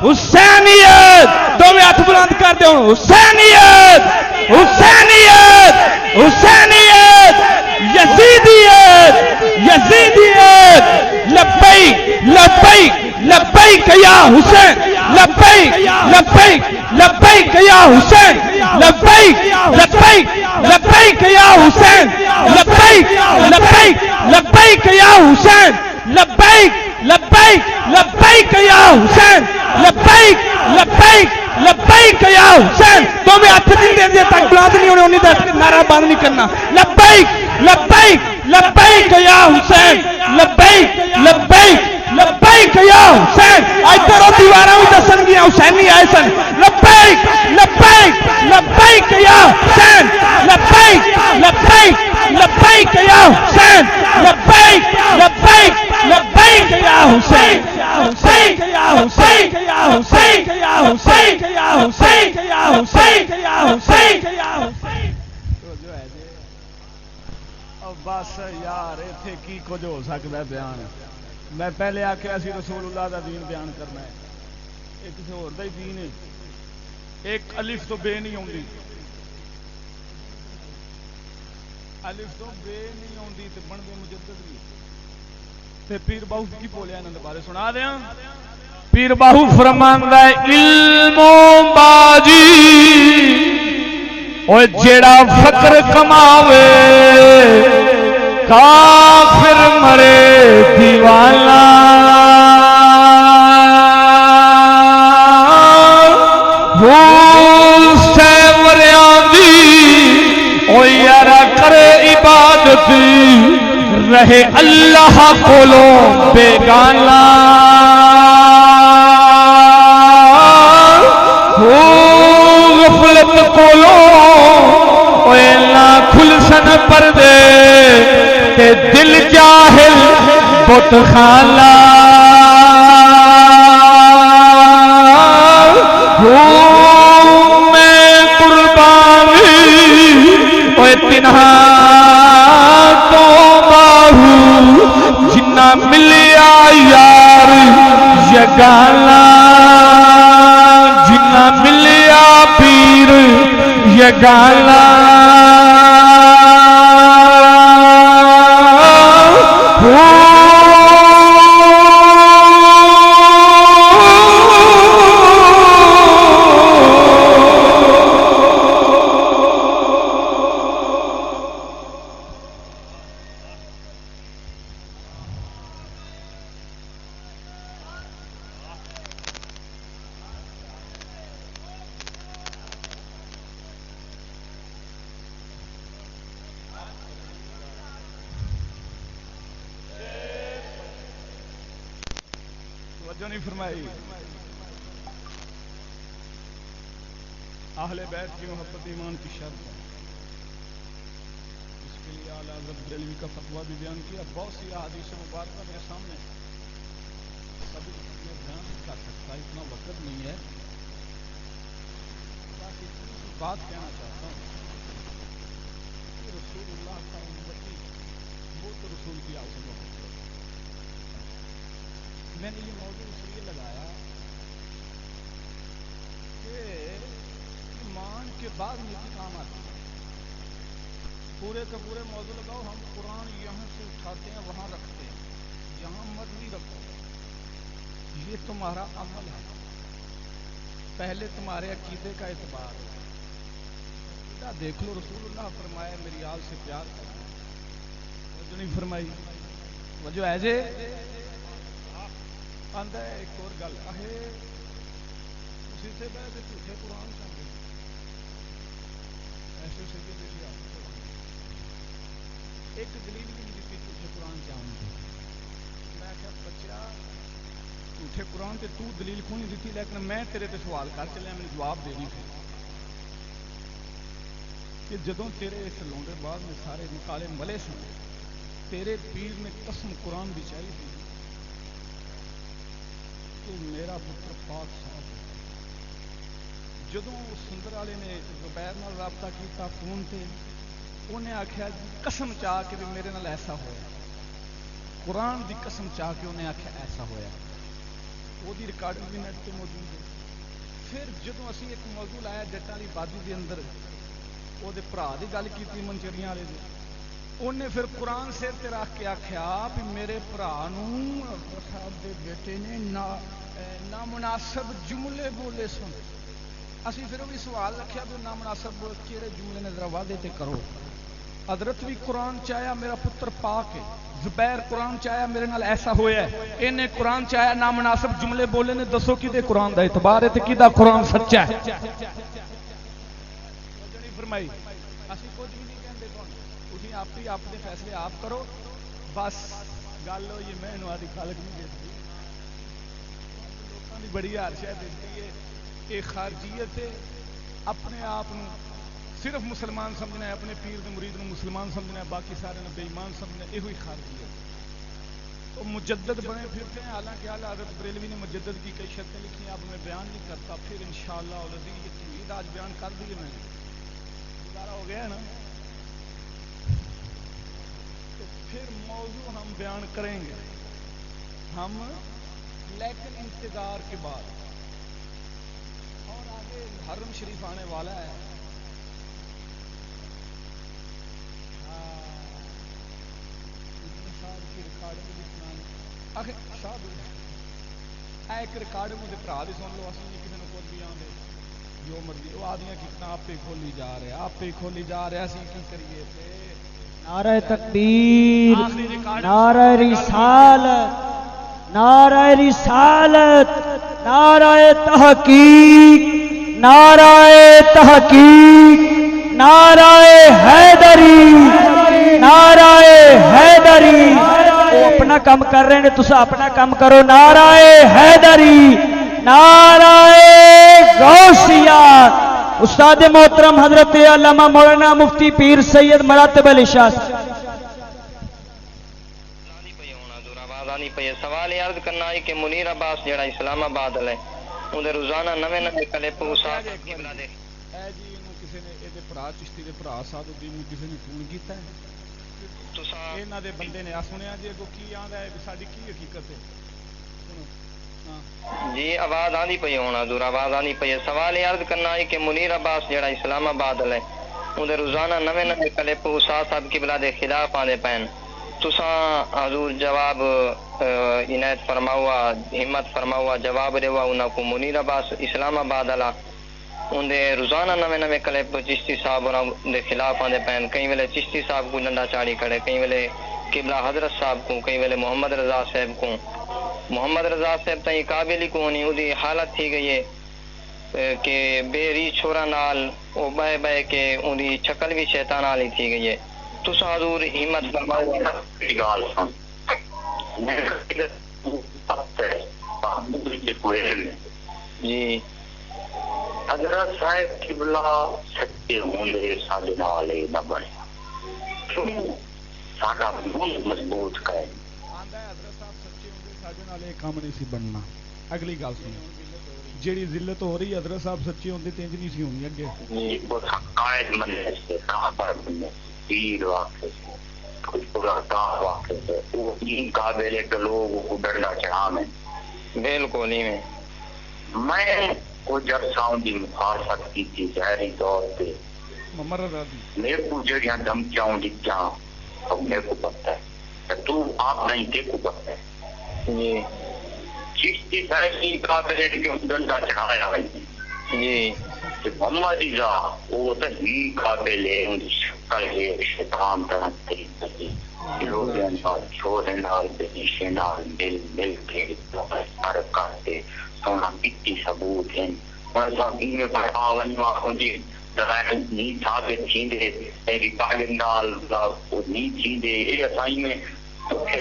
حسینیت. دو میں ہاتھ بلند کر دو. حسینیت حسینیت حسینیت یزیدیت یزیدیت. لبیک لبیک لبیک یا حسین. لبیک لبیک لبیک یا حسین. لبیک لبیک لبیک یا حسین. لبیک لبیک لبیک یا حسین. لبیک لبیک لبیک یا حسین. لبیک لبیک لبیک یا حسین. تو میں ہاتھ نہیں دے دیا تک بلند نہیں ہونے انہیں دس نعرہ بند نہیں کرنا. لبیک لبیک لبیک یا حسین. لبیک لبیک لبیک یا حسین. ادھر دیواراں بھی دسن گیا حسینی آئے سن. لبیک لبیک لبیک یا حسین. لبیک لبیک لبیک یا حسین. لبیک لبیک لبیک یا حسین. حسین یا حسین یا حسین یا حسین یا حسین یا حسین یا حسین یا حسین. بس یار اتنے کی کچھ ہو سکتا ہے بیان. میں پہلے آخیا سی رسول اللہ دا دین بیان کرنا ہے. یہ کسی اور دا ہی دین ہے. ایک الف تو بے نہیں آتی. الف تو بے نہیں آتی تو بن گئے مجدد بھی. پیر بہت کی بولیا انہوں نے بارے سنا دیا. پیر باہو فرماندا ہے علم باجی او جیڑا فقر کماوے کافر مرے دیوانا عبادت رہے اللہ کولو بیگانہ غفلت کولو نہ کھلسن پردے تے دل جاہل بت خانہ میں قربانی تنہا جنا ملیا یار یگانا جنا ملیا پیر یگانا نہیں فرمائی اہل بیت کی محبت ایمان کی شرط ہے اس کے لیے اعلیٰ حضرت بریلوی کا فتویٰ بھی بیان کیا بہت سی احادیث مبارکہ میرے سامنے سبھی میں بیان نہیں کر سکتا اتنا وقت نہیں ہے باقی بات کہنا چاہتا ہوں کہ رسول اللہ کا امتی وہ تو رسول کی آواز میں نے یہ موضوع اس لیے لگایا کہ ایمان کے بعد نیکی کام آتی ہے پورے کا پورے موضوع لگاؤ ہم قرآن یہاں سے اٹھاتے ہیں وہاں رکھتے ہیں یہاں مت نہیں رکھو یہ تمہارا عمل ہے پہلے تمہارے عقیدے کا اعتبار ہے عقیدہ دیکھ لو رسول اللہ فرمایا میری آل سے پیار کرنا وجہ نہیں فرمائی وجہ ایجے آندا ہے ایک اور گل ہے اسی سے بہ کے جھوٹے قرآن چاہتے ایسے سید ایک دلیل بھی نہیں دیتی جھوٹے قرآن چاہوں میں کیا بچیا جھوٹے قرآن تے تو دلیل کیوں نہیں دیتی لیکن میں تیرے تے سوال کر چلیا میں جواب دے دی تھی کہ جدوں تیرے اس لونڈے بعد میں سارے مکالے ملے سن تیرے پیر نے قسم قرآن دی چاہی تھی تو میرا پتر پاک صاحب جدوں سندر والے نے زبیر نال رابطہ کیتا فون تے انہیں آخیا جی قسم چاہ کے بھی میرے نال ایسا ہوا قرآن دی قسم چاہ کے انہیں آخیا ایسا ہوا وہ دی ریکارڈنگ بھی نیٹ تے موجود ہے پھر جدوں اسی ایک موضوع لایا جٹاں والی بادی دے اندر وہ دے بھرا دی گل کیتی منچریاں والے دی انہیں پھر قرآن سر تے رکھ کے آخیا بھی میرے بھرا نوں صاحب دے بیٹے نے نامناسب جملے بولے سن اسی پھر بھی سوال رکھیا بھی نامناسب کہڑے جملے نے ذرا واضح تے کرو حضرت بھی قرآن چاہیا میرا پتر پاک ہے زبیر قرآن چاہیا میرے نال ایسا ہویا ہے انہیں قرآن چاہیا نامناسب جملے بولے نے دسو کدے قرآن دا اعتبار ہے تے کدا قرآن سچا ہے فرمائی اسی کچھ بھی نہیں کہندے تسی آپ ہی اپنے فیصلے آپ کرو بس گل ہوئی میں انہوں آدھی خالق نہیں دیتی لوگوں کی بڑی ہرشہ دیتی ہے کہ خارجیت ہے اپنے آپ صرف مسلمان سمجھنا ہے اپنے پیر دے مرید نو مسلمان سمجھنا ہے باقی سارے بے ایمان سمجھنا ہے یہ ہوئی خارجیت تو مجدد بنے پھرتے ہیں حالانکہ اعلیٰ حضرت بریلوی نے مجدد کی کئی شرطیں لکھی اب میں بیان نہیں کرتا پھر انشاءاللہ العزیز یہ توحید آج بیان کر دی میں گزارا ہو گیا ہے نا تو پھر موضوع ہم بیان کریں گے ہم لیکن انتظار کے بعد اور آگے محرم شریف آنے والا ہے ایک ریکارڈ مجھے بھرا دی سن لو، اصل کسی نے کچھ بھی آدھے جو مرضی وہ آدیاں کتنا آپ ہی کھولی جا رہے آپ ہی کھولی جا رہے اسی کی کریے تے نعرہ تکبیر، آخری ریکارڈ نعرہ رسالت، نعرہ رسالت، نعرہ تحقیق، نعرہ تحقیق، نعرہ حیدری، نعرہ حیدری۔ وہ اپنا کام کر رہے ہیں، تسا اپنا کام کرو۔ نعرہ حیدری، نعرہ غوثیہ۔ استاد محترم حضرت علامہ مولانا مفتی پیر سید مراتب علی شاہ۔ سوال یہ عرض کرنا ہے کہ منیر عباس جڑا اسلام آباد ہے اندر روزانہ نویں نویں کلپ اساس قبلہ دے اے جی انہوں کسی نے یہ بھرا چشتی دے بھرا سعد الدین نوں کسی نے فون کیتا ہے تساں انہاں دے بندے نے آ سنیا جی اگوں کی آندا ہے ساڈی کی حقیقت ہے سنو ہاں جی آواز آندی پئی ہونا دور آواز آندی پئی ہے۔ سوال یہ عرض کرنا ہے کہ منیر عباس جڑا اسلام آباد ہے اندر روزانہ نویں نویں کلپ اساس قبلہ دے خلاف آندے پین تساں حضور جواب عنایت فرماوا ہمت فرماوا جواب دیوا انہاں کو منیر عباس اسلام آباد والا اندے روزانہ نویں نویں کلپ چشتی صاحب دے خلاف آندے پین کئی ویلے چشتی صاحب کو ڈنڈا چاڑی کھڑے کئی ویلے قبلہ حضرت صاحب کو کئی ویلے محمد رضا صاحب کو محمد رضا صاحب تائیں قابل ہی کو نہیں اودی حالت تھی گئی ہے کہ بے ری چھوڑا نال او بے بے کے اودی شکل بھی شیطان والی تھی گئی ہے تساں حضور ہمت فرماؤ جی حضرت صاحب قبلہ سچے ہوندے ساڈے نال نہ بنے ساڈا من مضبوط کرے آندا ہے حضرت صاحب سچے ہوندے ساڈے نال یہ کام نہیں سی بننا۔ اگلی گل سنو جیڑی ذلت ہو رہی حضرت صاحب سچے ہوندے تے انج نہیں سی ہونی اگے یہ بہت حقائق مننے سے صحابہ مننے پیر واقع سے کچھ پورا کار واقع سے وہ این قابل ہے کہ لوگ کو ڈرنا چاہاں میں بالکل ہی میں کچھ عرصوں کی مخالفت کی تھی ظاہری طور پہ محمد رضا دی میرے کو جڑیاں دھمکیاں دکھیاں اب میرے کو پتہ ہے کہ تو آپ نہیں تے کو پتہ ہے جی چشتی صاحب کی قابل ہے کہ ڈنڈا چڑھایا ہے جی محمد رضا وہ تو ہی قابل ہے ان کی شکل ہے شیطان طرح طریقے لوگوں نال چھوڑے نال بنیشے نال مل مل کے ہر کرتے سونا کتنی ثبوت ہیں میں میں پر آون واخوندی درائے نہیں ثابت تھیندے ایک قابل نال نہیں تھیندے یہ اسائی میں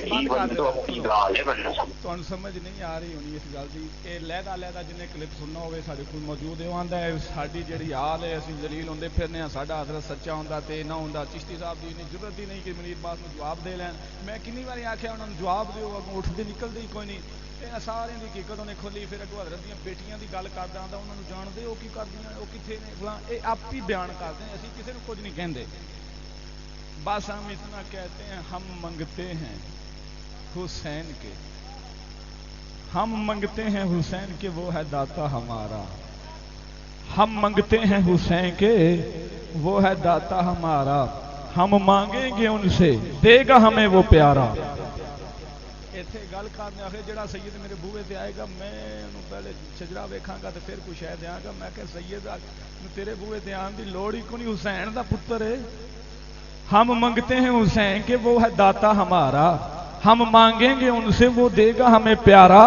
جیون تو اپنی گال ہے بننا تانوں سمجھ نہیں آ رہی ہونی اس گل دی اے لہدا لہدا جنے کلپ سننا ہوے ساڈے کول موجود ہے آندا ہے ساڈی جڑی حال ہے اسی ذلیل ہوندے پھرنے ہاں ساڈا حضرت سچا ہوندا تے نہ ہوندا چشتی صاحب دی نہیں ضرورت ہی نہیں کہ منیر عباس نوں جواب دے لین میں کنی واری آکھیا انہاں نوں جواب دیو اگوں اٹھدے نکلدے ہی کوئی نہیں اے سارے دی حقیقت انہیں کھولی پھر اگوں حضرت دیاں بیٹیاں دی گل کردا آندا انہاں نوں جان دے او کی کردیاں او کتھے نے فلاں اے آپ ہی بیان کردے ہیں اسی کسے نوں کچھ نہیں کہندے بس ہم اتنا کہتے ہیں ہم منگتے ہیں حسین کے ہم منگتے ہیں حسین کے وہ ہے داتا ہمارا ہم منگتے ہیں حسین کے وہ ہے داتا ہمارا ہم مانگیں گے ان سے دے گا ہمیں وہ پیارا ایتھے گل کرنے آخر جڑا سید میرے بوئے تے آئے گا میں انہوں پہلے شجرا ویکھاں گا تے پھر کچھ ہے دیاں گا میں کہ سید تیرے بوئے تے آن دی لوڑ ہی کونی حسین دا پتر ہے ہم منگتے ہیں حسین کے وہ ہے داتا ہمارا ہم مانگیں گے ان سے وہ دے گا ہمیں پیارا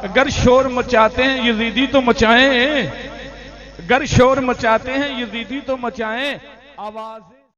اگر شور مچاتے ہیں یزیدی تو مچائیں اگر شور مچاتے ہیں یزیدی تو مچائیں آوازیں